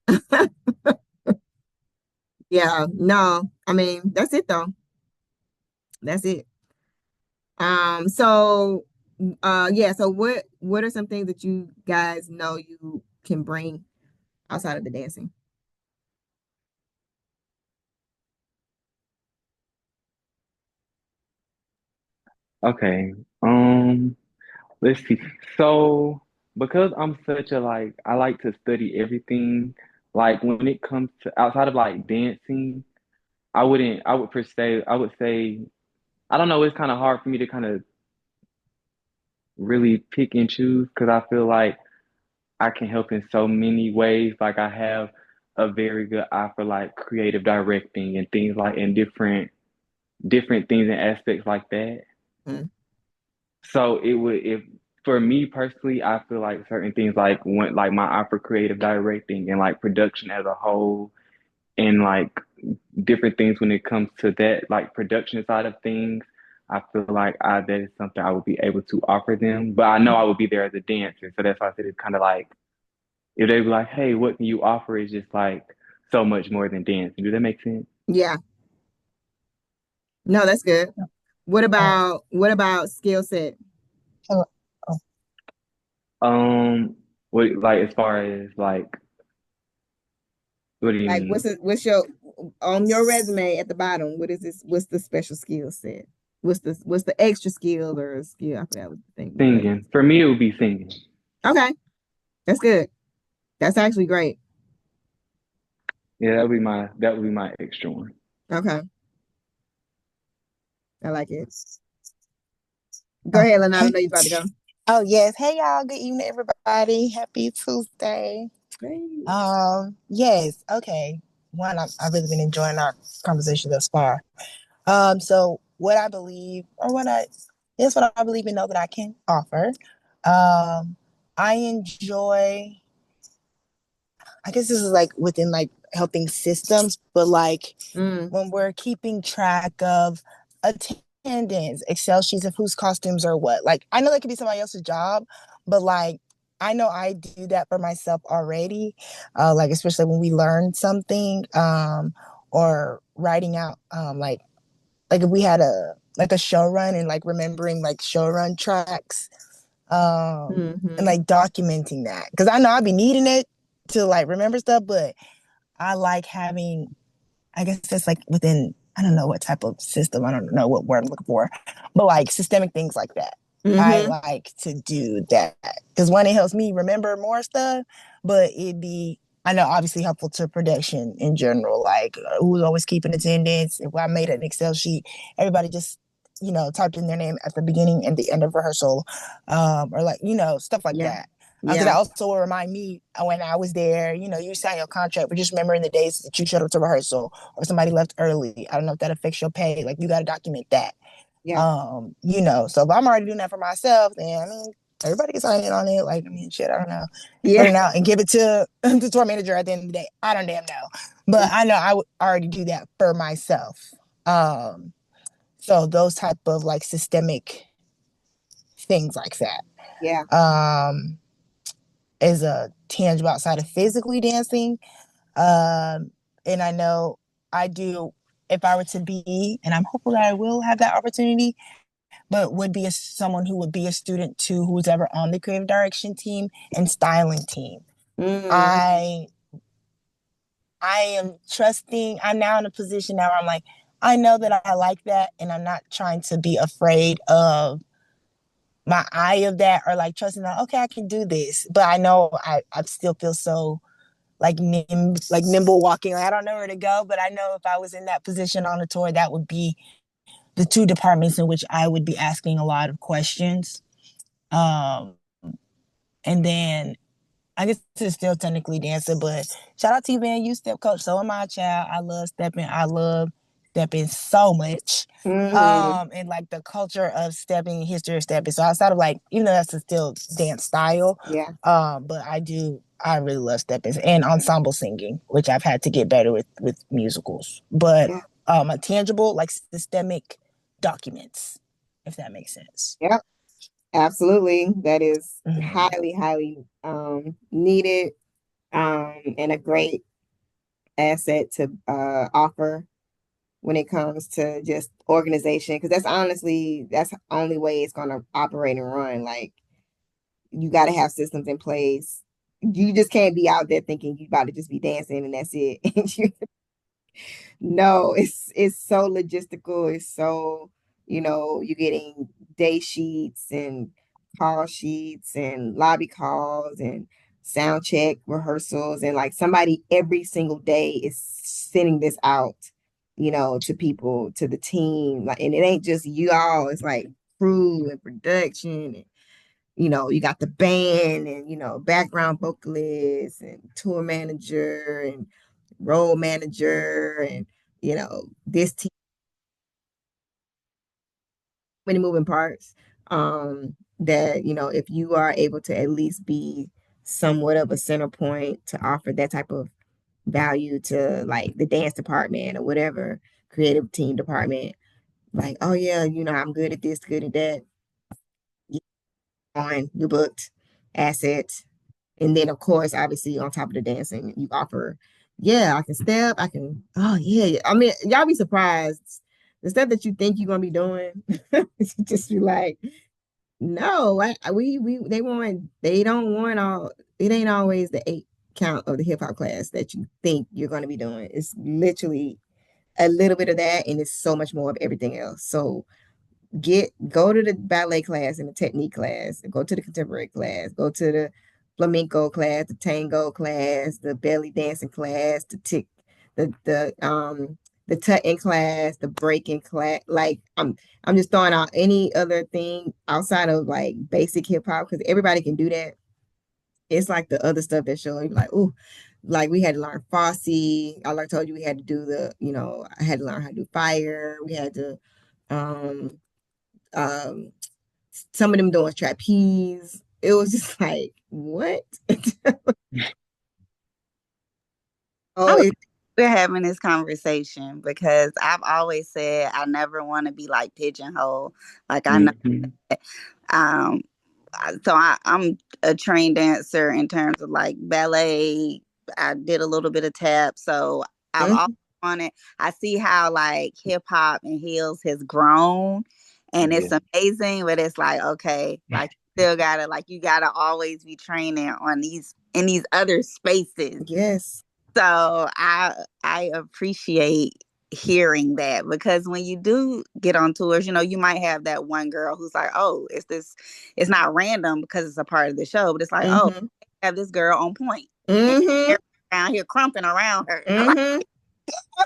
Lord. Yeah. No. I mean, that's it though. That's it. So yeah, so what are some things that you guys know you can bring outside of the dancing? Okay. Um. Let's see. So, because I'm such a like, I like to study everything. Like when it comes to outside of like dancing, I would per se, I would say, I don't know. It's kind of hard for me to kind of really pick and choose because I feel like I can help in so many ways. Like I have a very good eye for like creative directing and things like and different things and aspects like that. Mm. So it would if for me personally, I feel like certain things like when like my eye for creative directing and like production as a whole and like different things when it comes to that like production side of things, I feel like that is something I would be able to offer them. But I know I would be there as a dancer, so that's why I said it's kind of like if they be like, "Hey, what can you offer?" Is just like so much more than dancing. Do that make sense? Yeah. No, that's good. What about skill set? Um, what like as far as like what do you Like mean? what's your on your resume at the bottom, what is this? What's the special skill set? What's the extra skill or skill? I forgot what the thing, but Singing. For me, it would be singing. okay, that's good. That's actually great. Yeah, that would be my extra one. Okay, I like it. Go ahead, Lana. I know you're about to go. Oh yes. Hey y'all, good evening everybody. Happy Tuesday. Great. Yes, okay. One, I've really been enjoying our conversation thus far. So what I believe or what I Here's what I believe and know that I can offer. Um I enjoy I guess this is like within like helping systems, but like Mm, when we're keeping track of attendance, Excel sheets of whose costumes are what. Like I know that could be somebody else's job, but like I know I do that for myself already. Like especially when we learn something, or writing out, like if we had a show run and like remembering like show run tracks, and hmm like documenting that because I know I'll be needing it to like remember stuff, but I like having, I guess it's like within, I don't know what type of system, I don't know what word I'm looking for, but like systemic things like that. I hmm like to do that because one, it helps me remember more stuff, but it'd be, I know, obviously helpful to production in general. Like who's always keeping attendance. If I made an Excel sheet, everybody just, typed in their name at the beginning and the end of rehearsal, or like, stuff like Yeah. that. Because that Yeah. also will remind me when I was there, you sign your contract, but just remembering the days that you showed up to rehearsal or somebody left early. I don't know if that affects your pay. Like you got to document that. Yeah. So if I'm already doing that for myself, then I mean, everybody can sign in on it. Like, I mean, shit, I don't know. Print Yeah. it out and give it to the tour manager at the end of the day. I don't damn know. But I know I would already do that for myself. Um, so those type of like systemic things like that. Yeah. Um, is a tangible outside of physically dancing. And I know I do, if I were to be, and I'm hopeful that I will have that opportunity, but would be someone who would be a student too, who's ever on the creative direction team and styling team. Mm. I I am trusting. I'm now in a position now where I'm like, I know that I like that, and I'm not trying to be afraid of my eye of that or like trusting that okay, I can do this. But I know I still feel so like nimble walking. Like, I don't know where to go, but I know if I was in that position on the tour, that would be the two departments in which I would be asking a lot of questions. Um, and then I guess it's still technically dancing, but shout out to you, man. You step coach. So am I, child. I love stepping. I love stepping so much. Hmm. And like the culture of stepping, history of stepping. So outside of like, even though that's a still dance style, Yeah. but I really love stepping and ensemble singing, which I've had to get better with musicals. But Yeah. a tangible, like systemic documents, if that makes sense. Yep. Absolutely. That is Mhm. highly, highly needed and a great asset to offer when it comes to just organization because that's the only way it's going to operate and run. Like you got to have systems in place. You just can't be out there thinking you about to just be dancing and that's it. No, it's so logistical. It's so, you're getting day sheets and call sheets and lobby calls and sound check rehearsals and like somebody every single day is sending this out, to people, to the team. Like, and it ain't just you all, it's like crew and production and you got the band and background vocalists and tour manager and role manager and this team, many moving parts. That if you are able to at least be somewhat of a center point to offer that type of value to like the dance department or whatever creative team department, like, oh yeah, I'm good at this, good at that, on you booked assets. And then, of course, obviously, on top of the dancing, you offer, yeah, I can step, I can, oh, yeah. Yeah. I mean, y'all be surprised. The stuff that you think you're gonna be doing, you just be like, no, they don't want all, it ain't always the 8 count of the hip hop class that you think you're gonna be doing. It's literally a little bit of that, and it's so much more of everything else. So go to the ballet class and the technique class, go to the contemporary class, go to the flamenco class, the tango class, the belly dancing class, the tutting class, the breaking class. Like I'm just throwing out any other thing outside of like basic hip hop because everybody can do that. It's like the other stuff that show you like, oh, like we had to learn Fosse. I told you we had to do I had to learn how to do fire. We had to um um some of them doing trapeze. It was just like, what? Oh, I'm we're having this conversation because I've always said I never want to be like pigeonhole. Like I know, Mm-hmm. um, I'm a trained dancer in terms of like ballet. I did a little bit of tap, so I've always mhm. wanted. I see how like hip hop and heels has grown, and it's Yeah. amazing. But it's like okay, like still gotta like you gotta always be training on these in these other spaces. Yes. So I appreciate hearing that because when you do get on tours, you might have that one girl who's like, oh, it's not random because it's a part of the show, but it's like, oh, Mm-hmm. I have this girl on point and Mm-hmm. everybody around here crumping around her. Mm-hmm.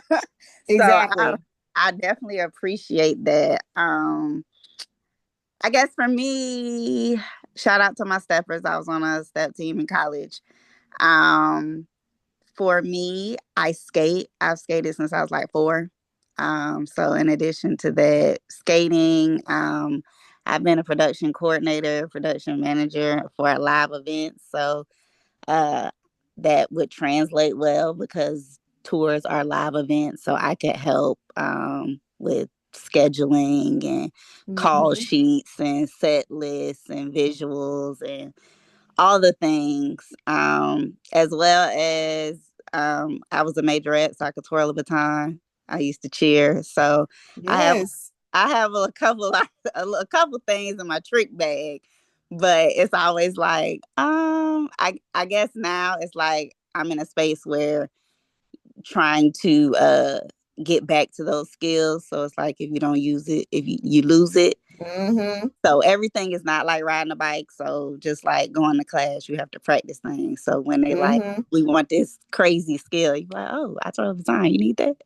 So Exactly. I definitely appreciate that. I guess for me, shout out to my steppers. I was on a step team in college. Um, for me, I skate. I've skated since I was like 4. So in addition to that, skating, I've been a production coordinator, production manager for live events. So uh, that would translate well because tours are live events. So I could help with scheduling and call Mm-hmm. sheets and set lists and visuals and all the things, as well as I was a majorette, so I could twirl a baton. I used to cheer, so I have Yes. I have a couple a couple things in my trick bag, but it's always like I guess now it's like I'm in a space where trying to get back to those skills. So it's like if you don't use it, if you lose it. Mm-hmm. So everything is not like riding a bike. So just like going to class, you have to practice things. So when they like, Mm-hmm. we want this crazy skill, you're like, oh, I told the time, you need that.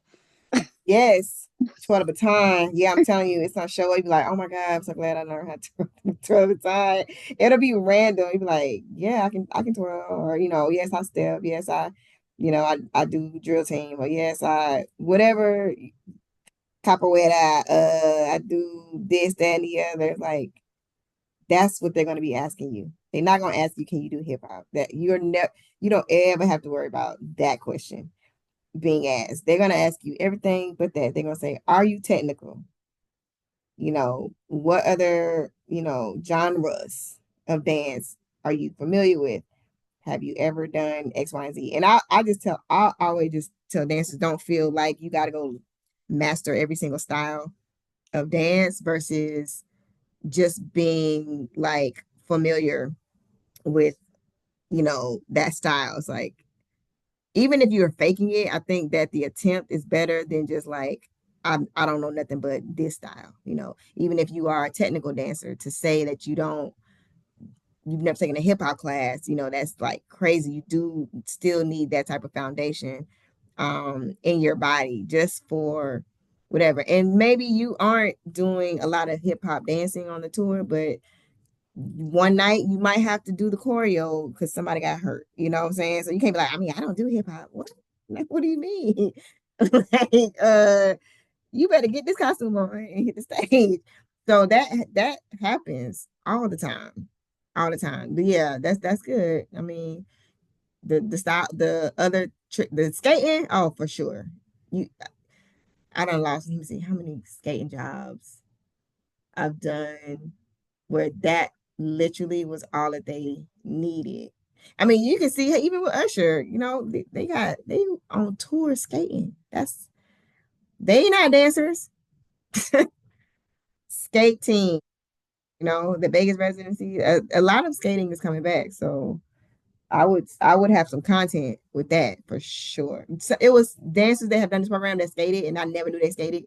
Yes. Twirl a baton. Yeah, I'm telling you, it's not show. You be like, oh my God, I'm so glad I learned how to twirl a baton. It'll be random. You be like, yeah, I can twirl, or yes, I step, yes, I do drill team, or yes, I whatever capoeira, I do this, that, and the other. Like that's what they're gonna be asking you. They're not gonna ask you, can you do hip hop? That you don't ever have to worry about that question being asked. They're gonna ask you everything but that. They're gonna say, are you technical? What other, genres of dance are you familiar with? Have you ever done X, Y, and Z? And I always just tell dancers, don't feel like you gotta go master every single style of dance versus just being like familiar with, that style. It's like even if you're faking it, I think that the attempt is better than just like I don't know nothing but this style. Even if you are a technical dancer, to say that you've never taken a hip hop class, that's like crazy. You do still need that type of foundation in your body just for whatever. And maybe you aren't doing a lot of hip hop dancing on the tour, but one night you might have to do the choreo because somebody got hurt. You know what I'm saying? So you can't be like, I mean, I don't do hip hop. What? Like, what do you mean? Like, you better get this costume on and hit the stage. So that happens all the time, all the time. But yeah, that's good. I mean, the style, the other trick, the skating. Oh, for sure. You, I done lost. Let me see how many skating jobs I've done where that literally was all that they needed. I mean, you can see even with Usher, they on tour skating. They not dancers. Skate team, the Vegas residency. A lot of skating is coming back, so I would have some content with that for sure. So it was dancers that have done this program that skated, and I never knew they skated.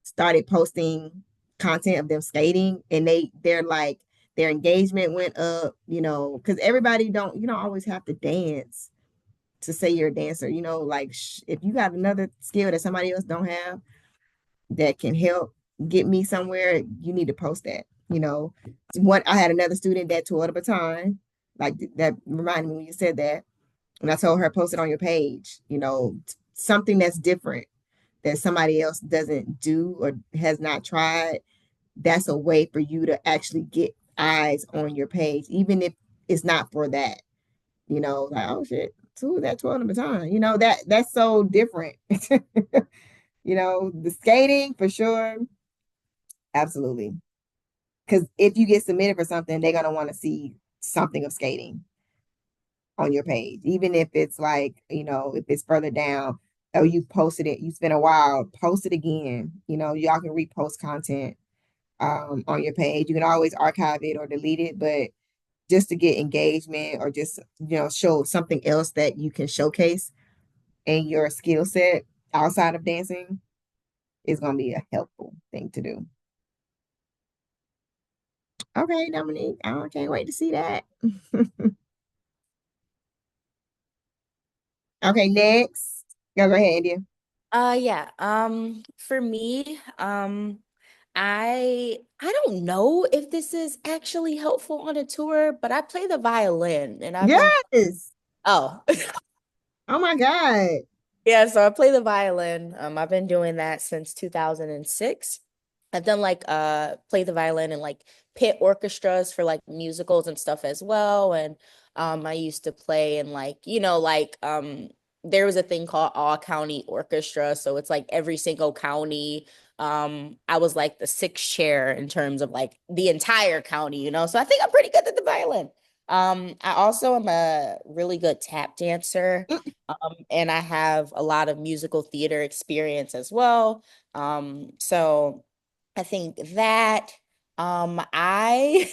Started posting content of them skating, and they're like their engagement went up, because everybody don't you don't always have to dance to say you're a dancer, like if you got another skill that somebody else don't have that can help get me somewhere, you need to post that. What I had another student that tore the baton, like that reminded me when you said that, and I told her post it on your page, something that's different that somebody else doesn't do or has not tried. That's a way for you to actually get eyes on your page, even if it's not for that. Like, oh shit, who is that twirling the baton? That's so different. The skating for sure. Absolutely. Because if you get submitted for something, they're gonna want to see something of skating on your page, even if it's like, if it's further down or you posted it, you spent a while, post it again. Y'all can repost content on your page. You can always archive it or delete it, but just to get engagement or just, show something else that you can showcase in your skill set outside of dancing is going to be a helpful thing to do. Okay, Dominique, I can't wait to see that. Okay, next. Go ahead, India. Yeah. For me, I don't know if this is actually helpful on a tour, but I play the violin and Yes. Oh. Oh my God. Yeah, so I play the violin. I've been doing that since 2006. I've done play the violin in like pit orchestras for like musicals and stuff as well. And I used to play in there was a thing called All County Orchestra. So it's like every single county. I was like the sixth chair in terms of like the entire county. So I think I'm pretty good at the violin. I also am a really good tap dancer. And I have a lot of musical theater experience as well. So I think that I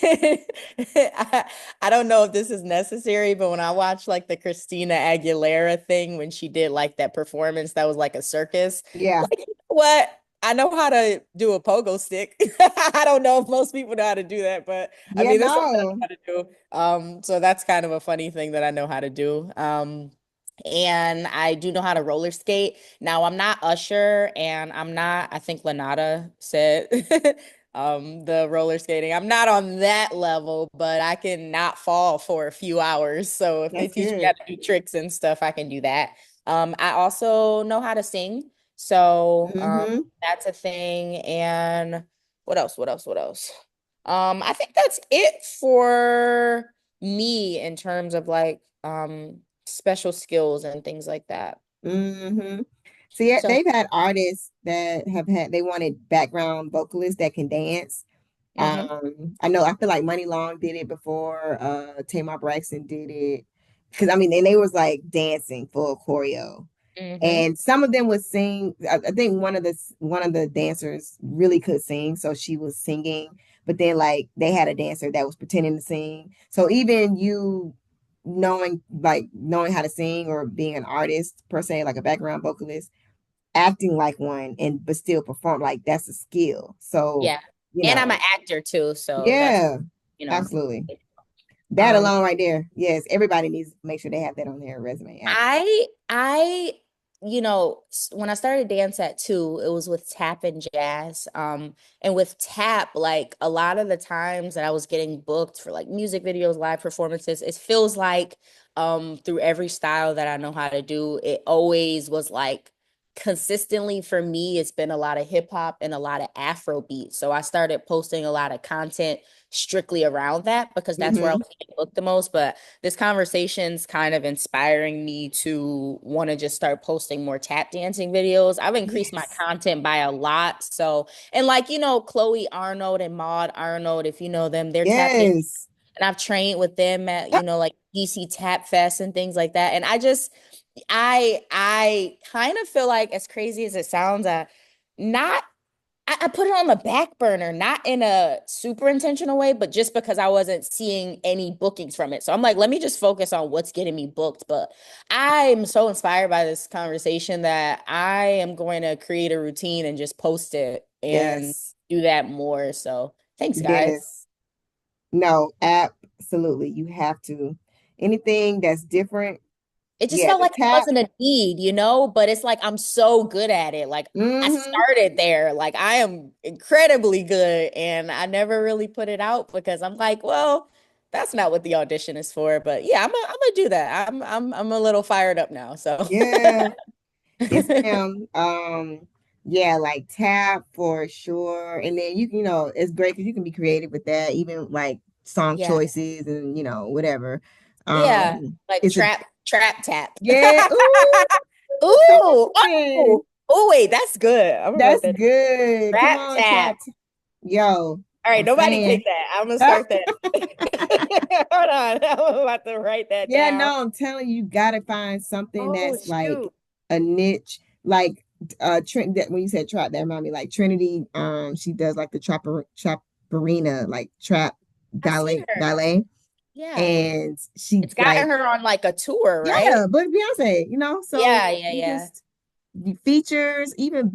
I don't know if this is necessary, but when I watched like the Christina Aguilera thing when she did like that performance that was like a circus, Yeah. like, you know what? I know how to do a pogo stick. I don't know if most people know how to do that, but I Yeah, mean that's something I know no. how to do. So that's kind of a funny thing that I know how to do. And I do know how to roller skate. Now I'm not Usher and I'm not, I think Lanata said the roller skating. I'm not on that level, but I can not fall for a few hours. So if they That's teach me how good. to do tricks and stuff, I can do that. I also know how to sing. So Mm-hmm. that's a thing. And what else? What else? What else? I think that's it for me in terms of like special skills and things like that. Mm-hmm. See, So, they've had artists that they wanted background vocalists that can dance. mhm, I feel like Money Long did it before, Tamar Braxton did it. Because and they was like dancing full choreo. mhm. And some of them would sing. I think one of the dancers really could sing, so she was singing. But then like they had a dancer that was pretending to sing. So even you knowing how to sing or being an artist per se, like a background vocalist, acting like one and but still perform, like that's a skill. So, Yeah. you And I'm know, an actor too, so that's, yeah, you know. absolutely. That Um, alone right there. Yes, everybody needs to make sure they have that on their resume. I, when I started dance at 2, it was with tap and jazz. And with tap, like a lot of the times that I was getting booked for like music videos, live performances, it feels like through every style that I know how to do, it always was like consistently for me, it's been a lot of hip hop and a lot of Afro beats. So I started posting a lot of content strictly around that because that's where I Mm-hmm. was getting booked the most. But this conversation's kind of inspiring me to want to just start posting more tap dancing videos. I've increased my Yes. content by a lot. So, and like, Chloe Arnold and Maud Arnold, if you know them, they're tap dancers. Yes. And I've trained with them at, Yep. like DC Tap Fest and things like that. And I kind of feel like, as crazy as it sounds, not I put it on the back burner, not in a super intentional way, but just because I wasn't seeing any bookings from it. So I'm like, let me just focus on what's getting me booked. But I'm so inspired by this conversation that I am going to create a routine and just post it and Yes. do that more. So thanks, guys. Yes. No, absolutely. You have to. Anything that's different. It just Yeah, felt the like it tap. wasn't a need, but it's like I'm so good at it. Like I Mm-hmm. started there. Like I am incredibly good and I never really put it out because I'm like, well, that's not what the audition is for. But yeah, I'm gonna do that. I'm a little fired up now. So Yeah. Yes, ma'am. Yeah, like tap for sure. And then it's great because you can be creative with that, even like song yeah. choices and whatever. Yeah. Like It's a trap Trap tap. Yeah. Ooh, Ooh. come on. Oh, oh, wait, that's good. I'm gonna That's write that. good. Come Trap on, tap. Yo, All right, I'm nobody saying. take that. I'm gonna start that. Hold on. I'm about to write that Yeah, down. no, I'm telling you, you gotta find something Oh, that's like shoot. a niche, like Trent. That when you said trap, that reminded me like Trinity. She does like the traparina, like trap I've seen her. ballet, Yeah. and she It's gotten her on like a tour, right? yeah, but Beyonce, so Yeah. you just features, even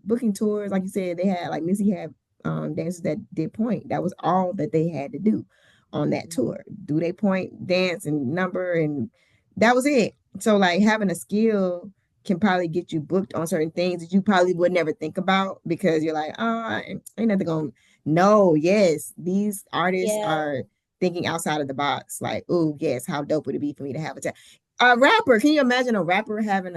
booking tours, like you said, they had like Missy had dancers that did point. That was all that they had to do on that tour. Do they point, dance, and number, and that was it. So like having a skill can probably get you booked on certain things that you probably would never think about because you're like, oh, ain't nothing going. No, yes, these artists Yeah. are thinking outside of the box. Like, oh yes, how dope would it be for me to have a rapper? Can you imagine a rapper having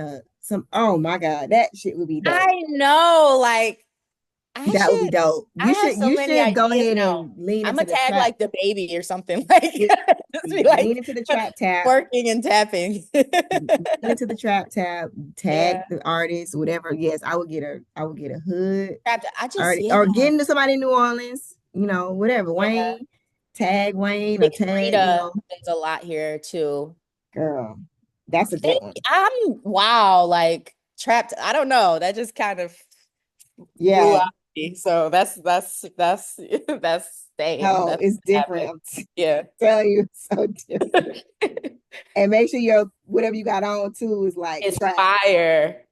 oh my God, that shit would be dope. I know, like That would be dope. I have so many should go ideas ahead now. and lean I'm into gonna the tag trap. like the baby or something. Like just be like Lean into the trap tap. working and tapping. Lean into the trap tap. Tag Yeah. the artist, whatever. Yes, I would get a hood. I just Or get into somebody in New Orleans, whatever. Wayne, tag Wayne or Big tag, Frida does a lot here too. girl. That's a good one. Wow, like trapped. I don't know. That just kind of Yeah. flew out of me. So that's staying. Oh, That's it's different. Yeah. I'm telling you, it's so different. And make sure your whatever you got on too is like It's trap. fire.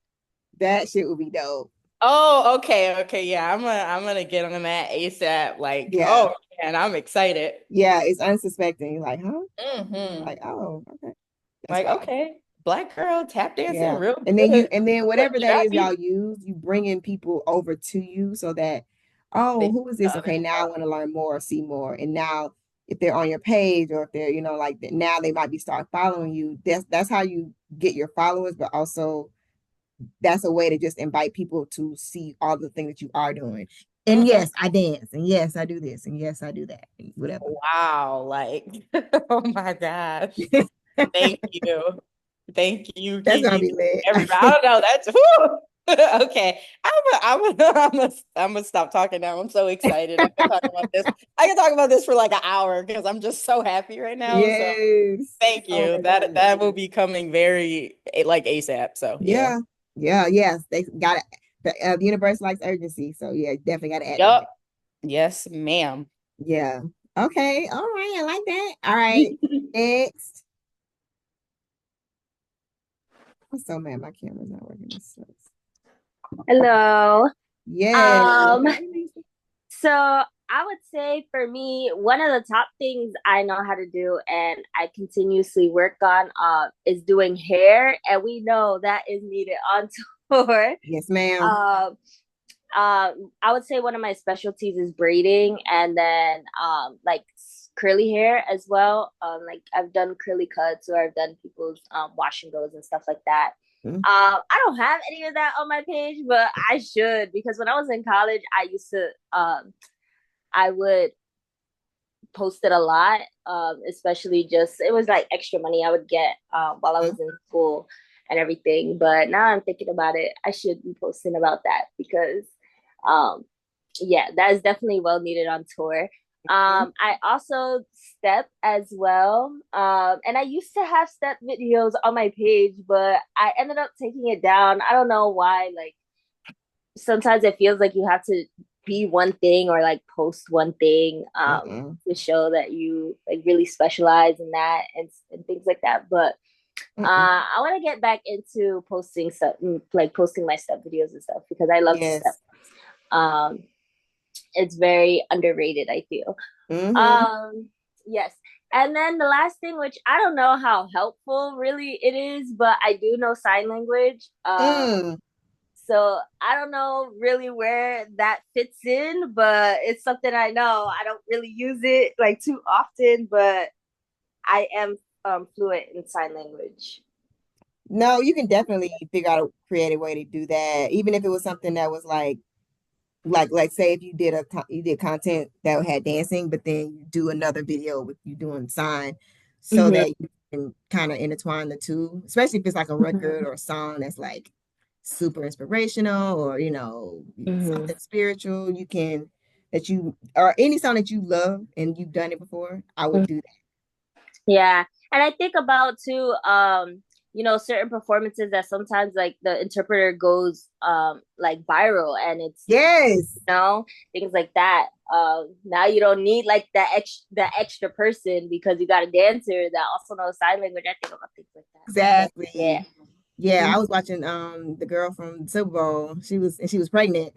That shit would be dope. Oh, okay. Yeah, I'm gonna get on that ASAP. Like, Yeah. oh man, I'm excited. Yeah, it's unsuspecting. You're like, huh? Mm-hmm. Like, oh, okay. Like, fine. okay, black girl tap dancing, Yeah. real And good. then whatever that is Trappy. y'all use, you bring in people over to you so that, oh, who is this? Okay, now I want to learn more, see more. And now if they're on your page or if they're, like now they might be start following you. That's how you get your followers, but also that's a way to just invite people to see all the things that you are doing. And yes, I dance, and yes, I do this, and yes, I do that, and whatever. Wow, like, oh my gosh. Thank you. That's gonna be lit. I don't know. That's okay. I'm gonna stop talking now. I'm so excited. I can talk about this. I can talk about this for like an hour because I'm just so happy right now. Yes. So thank you. Oh that will be coming very like ASAP. So yeah. Yes, they got it. The universe likes urgency, so yeah, definitely got to add. Yep. Yes, ma'am. Yeah. Okay. All right. I like that. All right. Next. I'm so mad my camera's not working. This sucks. Hello. Yeah. So I would say for me, one of the top things I know how to do and I continuously work on is doing hair. And we know that is needed on tour. Yes, ma'am. I would say one of my specialties is braiding and then like curly hair as well. Like I've done curly cuts or I've done people's wash and goes and stuff like that. I don't have any of that on my page, but I should because when I was in college, I used to I would post it a lot, especially just it was like extra money I would get while I was in school and everything. But now I'm thinking about it, I should be posting about that because yeah, that is definitely well needed on tour. I also step as well. And I used to have step videos on my page, but I ended up taking it down. I don't know why. Like sometimes it feels like you have to be one thing or like post one thing to show that you like really specialize in that and things like that. But I want to get back into posting stuff, like posting my step videos and stuff because I love step. It's very underrated, I feel. Yes. And then the last thing, which I don't know how helpful really it is, but I do know sign language. So I don't know really where that fits in, but it's something I know. I don't really use it like too often, but I am fluent in sign language. No, you can definitely figure out a creative way to do that, even if it was something that was like say if you did content that had dancing, but then you do another video with you doing sign so that and kind of intertwine the two, especially if it's like a record or a song that's like super inspirational or, something spiritual, or any song that you love and you've done it before, I would do that. Yeah. And I think about too, certain performances that sometimes like the interpreter goes like viral and it's Yes. Things like that. Now you don't need like the extra person because you got a dancer that also knows sign language. I think about things like that. Exactly. Yeah. Yeah, I was watching the girl from Super Bowl. She was pregnant.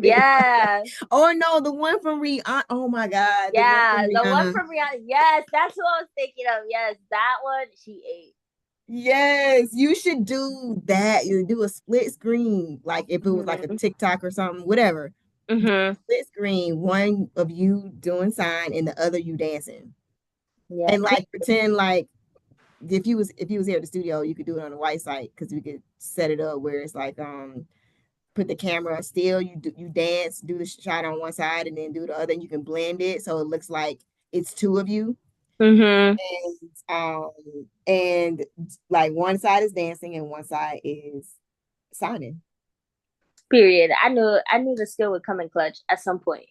Yeah. Oh no, the one from Rihanna. Oh my God. Yeah, the one from Rihanna. Yes, that's who I was thinking of. Yes, that one she ate. Yes, you should do that. You do a split screen, like if it was like a TikTok or something, whatever. Split screen, one of you doing sign and the other you dancing. Yeah. And like pretend like if you was here at the studio, you could do it on the white site because we could set it up where it's like put the camera still, you dance, do the shot on one side and then do the other, and you can blend it so it looks like it's two of you. And like one side is dancing and one side is signing. Period. I knew the skill would come in clutch at some point.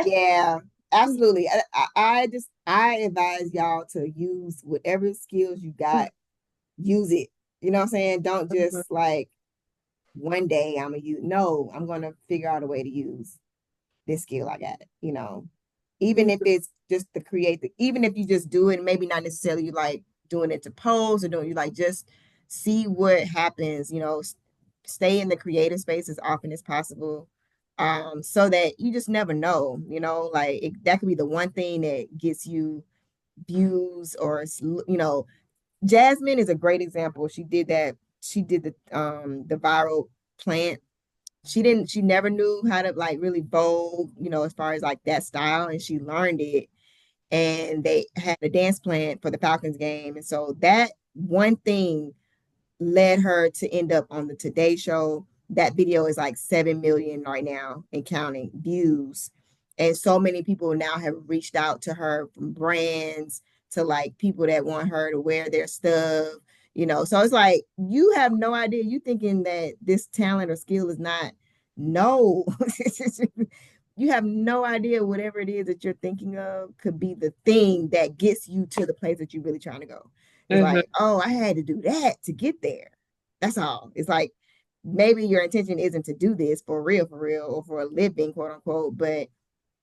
Yeah, absolutely. I advise y'all to use whatever skills you got, use it. You know what I'm saying? Don't just like one day I'm gonna figure out a way to use this skill I got, even if it's just to create even if you just do it, maybe not necessarily like doing it to pose or doing you like just see what happens, stay in the creative space as often as possible. So that you just never know, like that could be the one thing that gets you views or, Jasmine is a great example. She did that. She did the viral plant. She never knew how to like really bowl, as far as like that style, and she learned it. And they had a dance plan for the Falcons game. And so that one thing led her to end up on the Today Show. That video is like 7 million right now and counting views. And so many people now have reached out to her, from brands to like people that want her to wear their stuff, So it's like, you have no idea. You thinking that this talent or skill is not, no. You have no idea whatever it is that you're thinking of could be the thing that gets you to the place that you're really trying to go. It's like, oh, I had to do that to get there. That's all. It's like, maybe your intention isn't to do this for real, or for a living, quote unquote, but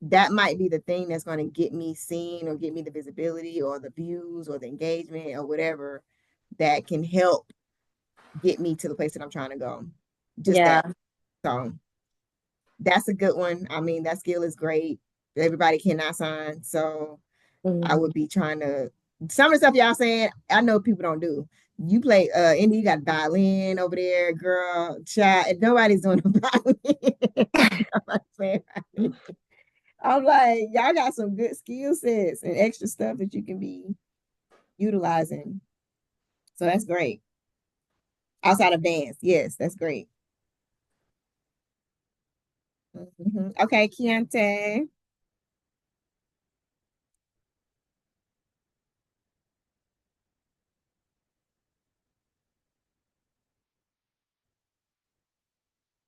that might be the thing that's going to get me seen or get me the visibility or the views or the engagement or whatever that can help get me to the place that I'm trying to go. That. So that's a good one. I mean, that skill is great. Everybody cannot sign. So I would be trying to, some of the stuff y'all saying, I know people don't do. You play, Indy, you got violin over there, girl, child. Nobody's doing a violin. I'm like, y'all got some good skill sets and extra stuff that you can be utilizing. So that's great. Outside of dance, yes, that's great. Okay, Keontae.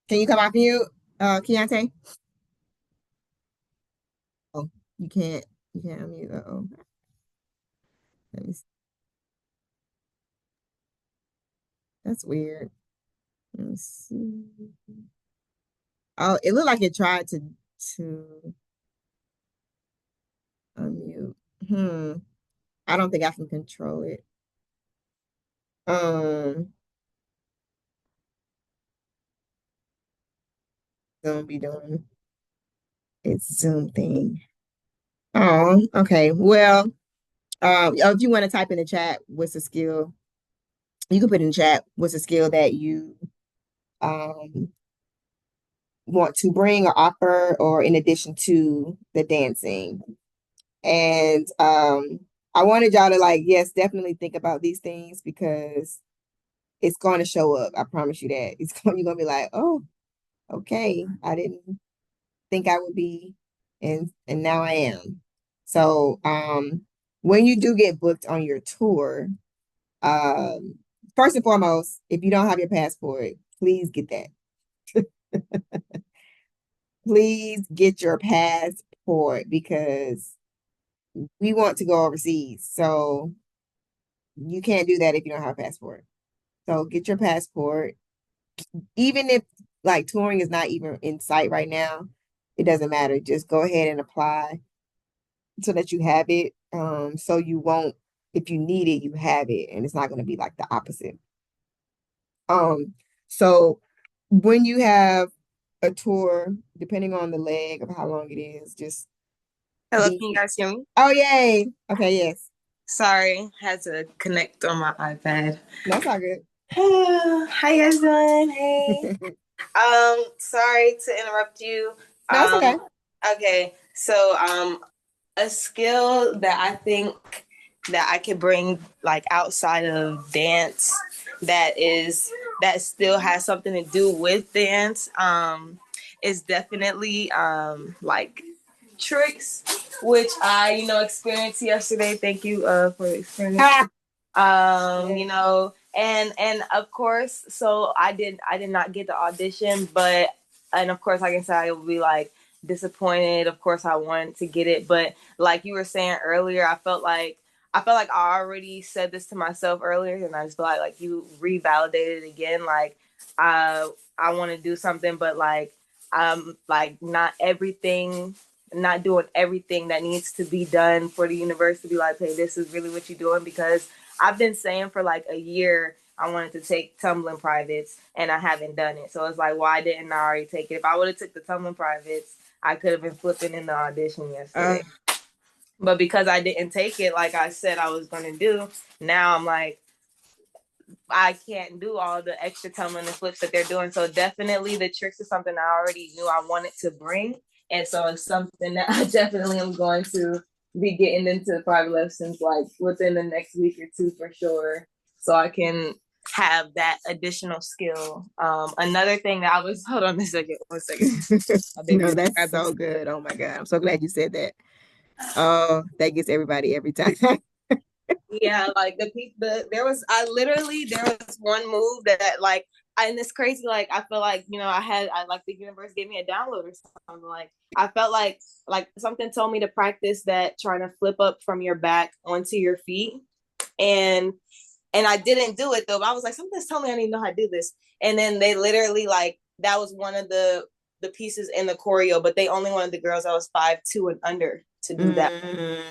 Can you come off mute, Keontae? Oh, you can't. You can't unmute. Uh-oh. Let me see. That's weird. Let me see. Oh, it looked like it tried to unmute. I don't think I can control it. Zoom be doing its Zoom thing. Oh, okay. Well, if you want to type in the chat, what's a skill? You can put in the chat what's a skill that you want to bring or offer, or in addition to the dancing. And I wanted y'all to like, yes, definitely think about these things because it's going to show up. I promise you that. You're gonna be like, oh, okay, I didn't think I would be, and now I am. So when you do get booked on your tour, first and foremost, if you don't have your passport, please get that. Please get your passport because we want to go overseas. So you can't do that if you don't have a passport. So get your passport. Even if like touring is not even in sight right now, it doesn't matter. Just go ahead and apply so that you have it. So you won't, if you need it, you have it, and it's not going to be like the opposite. So when you have a tour, depending on the leg of how long it is, just Hello, be. can you guys hear me? Oh, yay. Okay, yes. Sorry, had to connect on my iPad. That's all good. How you guys doing? Hey. Sorry to interrupt you. No, it's okay. Okay, so a skill that I think that I could bring like outside of dance that still has something to do with dance is definitely like tricks, which I experienced yesterday. Thank you for the experience. And of course, so I did not get the audition, and of course, like I said, I will be like disappointed. Of course, I wanted to get it, but like you were saying earlier, I felt like I already said this to myself earlier, and I just feel like you revalidated it again. Like I want to do something, but like not doing everything that needs to be done for the universe to be like, hey, this is really what you're doing, because I've been saying for like a year I wanted to take tumbling privates and I haven't done it. So it's like, why didn't I already take it? If I would have took the tumbling privates, I could have been flipping in the audition yesterday. But because I didn't take it like I said I was going to do, now I'm like, I can't do all the extra tumbling and flips that they're doing. So definitely the tricks is something I already knew I wanted to bring. And so it's something that I definitely am going to be getting into private lessons like within the next week or two for sure. So I can have that additional skill. Another thing that hold on a second, 1 second. No, that's so good. Oh my God. I'm so glad you said that. Oh, that gets everybody every time. Yeah, like there was one move that like and it's crazy, like I feel like I like the universe gave me a download or something. Like I felt like something told me to practice that, trying to flip up from your back onto your feet, and I didn't do it though, but I was like, something's telling me I need to know how to do this. And then they literally like that was one of the pieces in the choreo, but they only wanted the girls that was 5'2" and under to do that.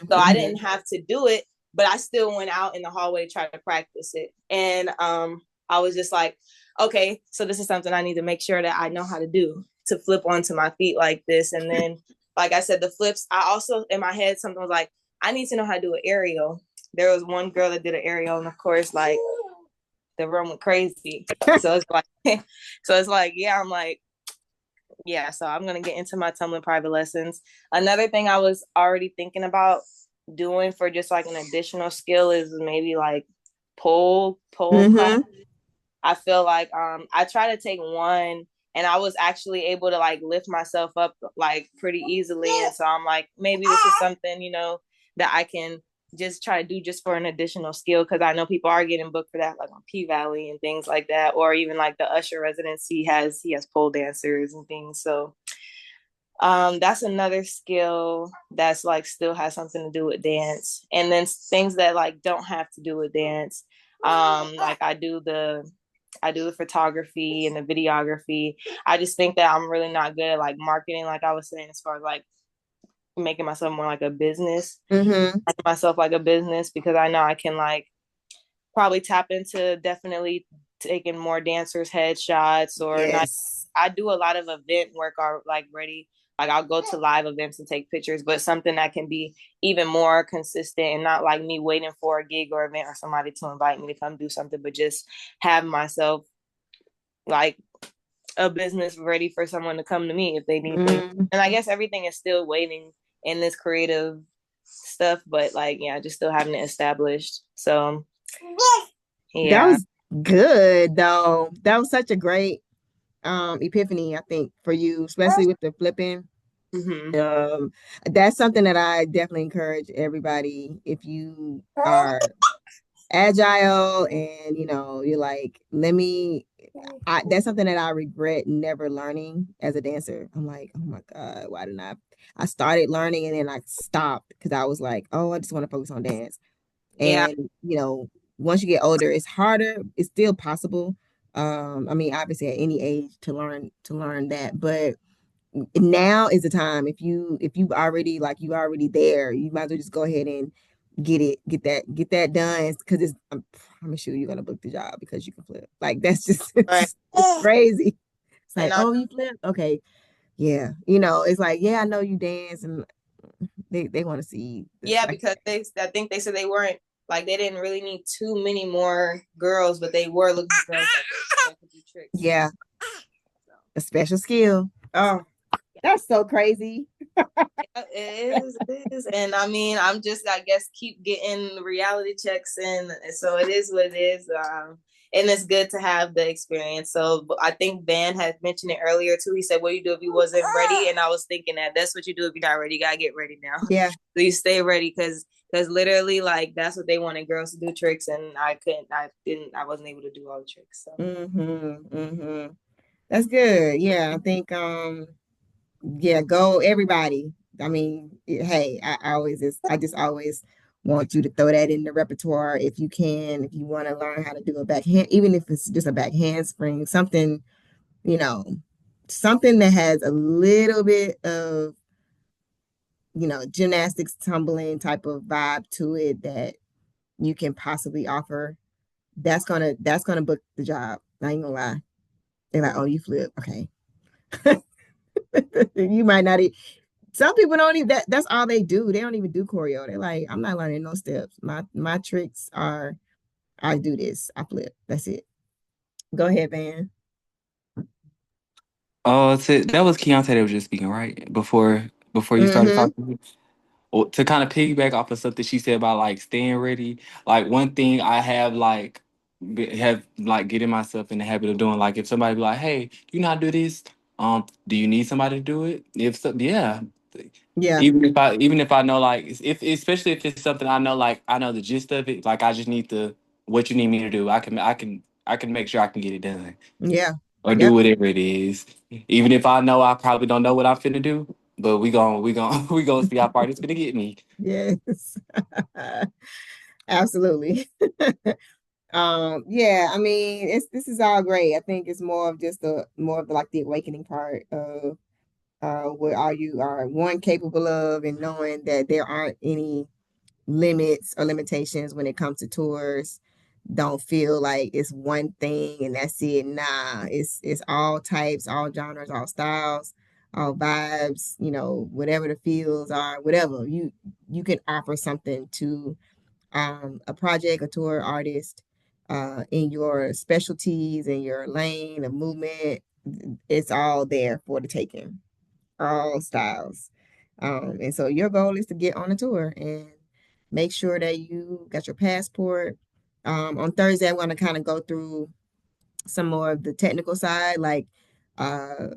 So I didn't have to do it, but I still went out in the hallway to try to practice it. And I was just like, okay, so this is something I need to make sure that I know how to do, to flip onto my feet like this. And then, like I said, the flips, I also, in my head, something was like, I need to know how to do an aerial. There was one girl that did an aerial, and of course, like, the room went crazy. So it's like, yeah, I'm like, yeah, so I'm going to get into my tumbling private lessons. Another thing I was already thinking about doing for just like an additional skill is maybe like pole class. I feel like I try to take one, and I was actually able to like lift myself up like pretty easily. And so I'm like, maybe this is something, that I can just try to do just for an additional skill, because I know people are getting booked for that, like on P Valley and things like that, or even like the Usher residency he has pole dancers and things. So that's another skill that's like still has something to do with dance. And then things that like don't have to do with dance, like I do the photography and the videography. I just think that I'm really not good at like marketing, like I was saying, as far as like making myself more like a business, myself like a business, because I know I can like probably tap into definitely taking more dancers headshots, or not. I do a lot of event work already. Like I'll go to live events and take pictures, but something that can be even more consistent and not like me waiting for a gig or event or somebody to invite me to come do something, but just have myself like a business ready for someone to come to me if they need things. And I guess everything is still waiting in this creative stuff, but like, yeah, just still having it established. So yeah. That was good though. That was such a great epiphany, I think, for you, especially with the flipping. Mhm. That's something that I definitely encourage everybody. If you are agile and you're like, that's something that I regret never learning as a dancer. I'm like, oh my God, why didn't I started learning and then I stopped because I was like, oh, I just want to focus on dance. Yeah. And once you get older, it's harder. It's still possible. I mean, obviously at any age to learn that, but now is the time. If you already like you already there, you might as well just go ahead and get that done because I promise you, you're gonna book the job because you can flip. Like that's just Right. it's crazy. It's like, And oh, you flip, okay, yeah. It's like, yeah, I know you dance, and they want to see. yeah, Like, because I think they said they weren't like they didn't really need too many more girls, but they were looking for girls that could do tricks. yeah, a special skill. Oh, that's so crazy. It is. And I mean, I'm just, I guess, keep getting reality checks in. So it is what it is. And it's good to have the experience. So I think Van had mentioned it earlier too. He said, what do you do if you wasn't ready? And I was thinking that's what you do if you're not ready. You gotta get ready now. Yeah. So you stay ready because literally like that's what they wanted girls to do tricks, and I wasn't able to do all the tricks. So That's good. Yeah, I think yeah, go everybody. I mean, hey, I just always want you to throw that in the repertoire if you can, if you want to learn how to do a backhand, even if it's just a back handspring, something, you know, something that has a little bit of, gymnastics, tumbling type of vibe to it that you can possibly offer. That's gonna book the job. I ain't gonna lie. They're like, oh, you flip, okay. You might not even. Some people don't even that's all they do. They don't even do choreo. They're like, I'm not learning no steps. My tricks are I do this. I flip. That's it. Go ahead, Van. Oh, that was Keontae that was just speaking, right? Before you started Mm-hmm. talking. Well, to kind of piggyback off of something she said about like staying ready, like one thing I have getting myself in the habit of doing, like if somebody be like, hey, you know how to do this? Do you need somebody to do it? If so, yeah. Yeah. Even if I know, like, if especially if it's something I know, like I know the gist of it, like I just need what you need me to do. I can make sure I can get it done Yeah. or do Yep. whatever it is. Even if I know I probably don't know what I'm finna do, but we gonna see how far this gonna get me. Yes. Absolutely. Yeah, I mean, this is all great. I think it's more of just like the awakening part of what all you are one capable of, and knowing that there aren't any limits or limitations when it comes to tours. Don't feel like it's one thing and that's it. Nah, it's all types, all genres, all styles, all vibes, whatever the feels are, whatever. You can offer something to a project, a tour artist, in your specialties, in your lane of movement. It's all there for the taking, all styles. And so your goal is to get on a tour and make sure that you got your passport. On Thursday, I'm going to kind of go through some more of the technical side. Like, uh,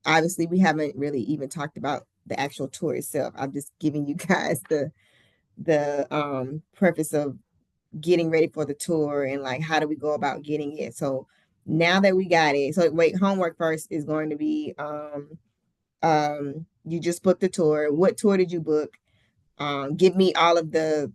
obviously, we haven't really even talked about the actual tour itself. I'm just giving you guys the purpose of getting ready for the tour and like how do we go about getting it. So now that we got it, so wait, homework first is going to be you just booked the tour. What tour did you book? Give me all of the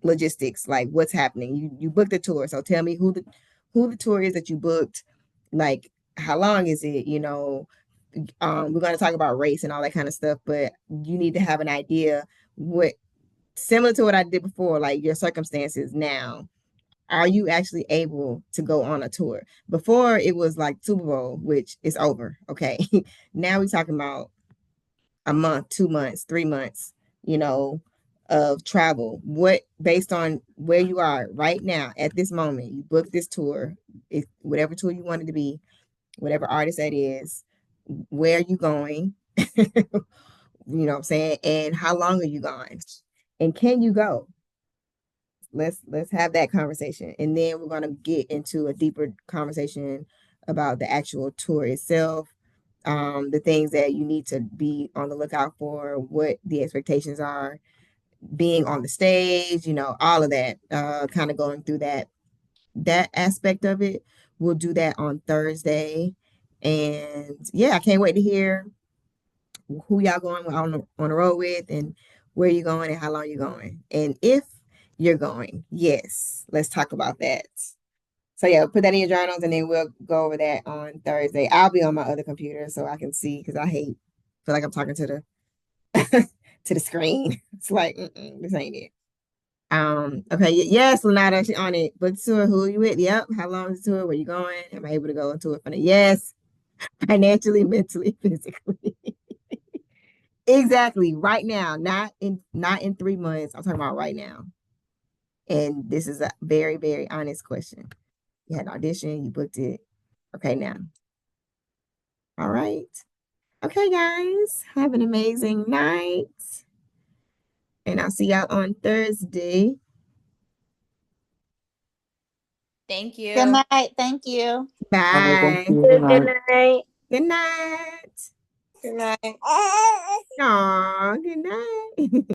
logistics, like what's happening. You booked the tour, so tell me who the tour is that you booked, like how long is it, we're going to talk about race and all that kind of stuff, but you need to have an idea what, similar to what I did before, like your circumstances now. Are you actually able to go on a tour? Before it was like Super Bowl, which is over. Okay. Now we're talking about a month, 2 months, 3 months, of travel. What, based on where you are right now at this moment, you booked this tour, whatever tour you want it to be, whatever artist that is, where are you going? What I'm saying? And how long are you going? And can you go? Let's have that conversation. And then we're gonna get into a deeper conversation about the actual tour itself. the things that you need to be on the lookout for, what the expectations are, being on the stage, all of that, kind of going through that aspect of it. We'll do that on Thursday. And yeah, I can't wait to hear who y'all going on the road with and where you're going and how long you're going. And if you're going, yes, let's talk about that. So yeah, put that in your journals and then we'll go over that on Thursday. I'll be on my other computer so I can see because feel like I'm talking to the to the screen. It's like, this ain't it. Okay, yes, Lenata, she on it. Book tour, who are you with? Yep. How long is the tour? Where you going? Am I able to go into it for the yes? Financially, mentally, physically. Exactly. Right now, not in 3 months. I'm talking about right now. And this is a very, very honest question. You had an audition, you booked it. Okay, now. All right. Okay, guys. Have an amazing night. And I'll see y'all on Thursday. Thank you. Good night. Thank you. Bye. Good night. Good night. Good night. Aw.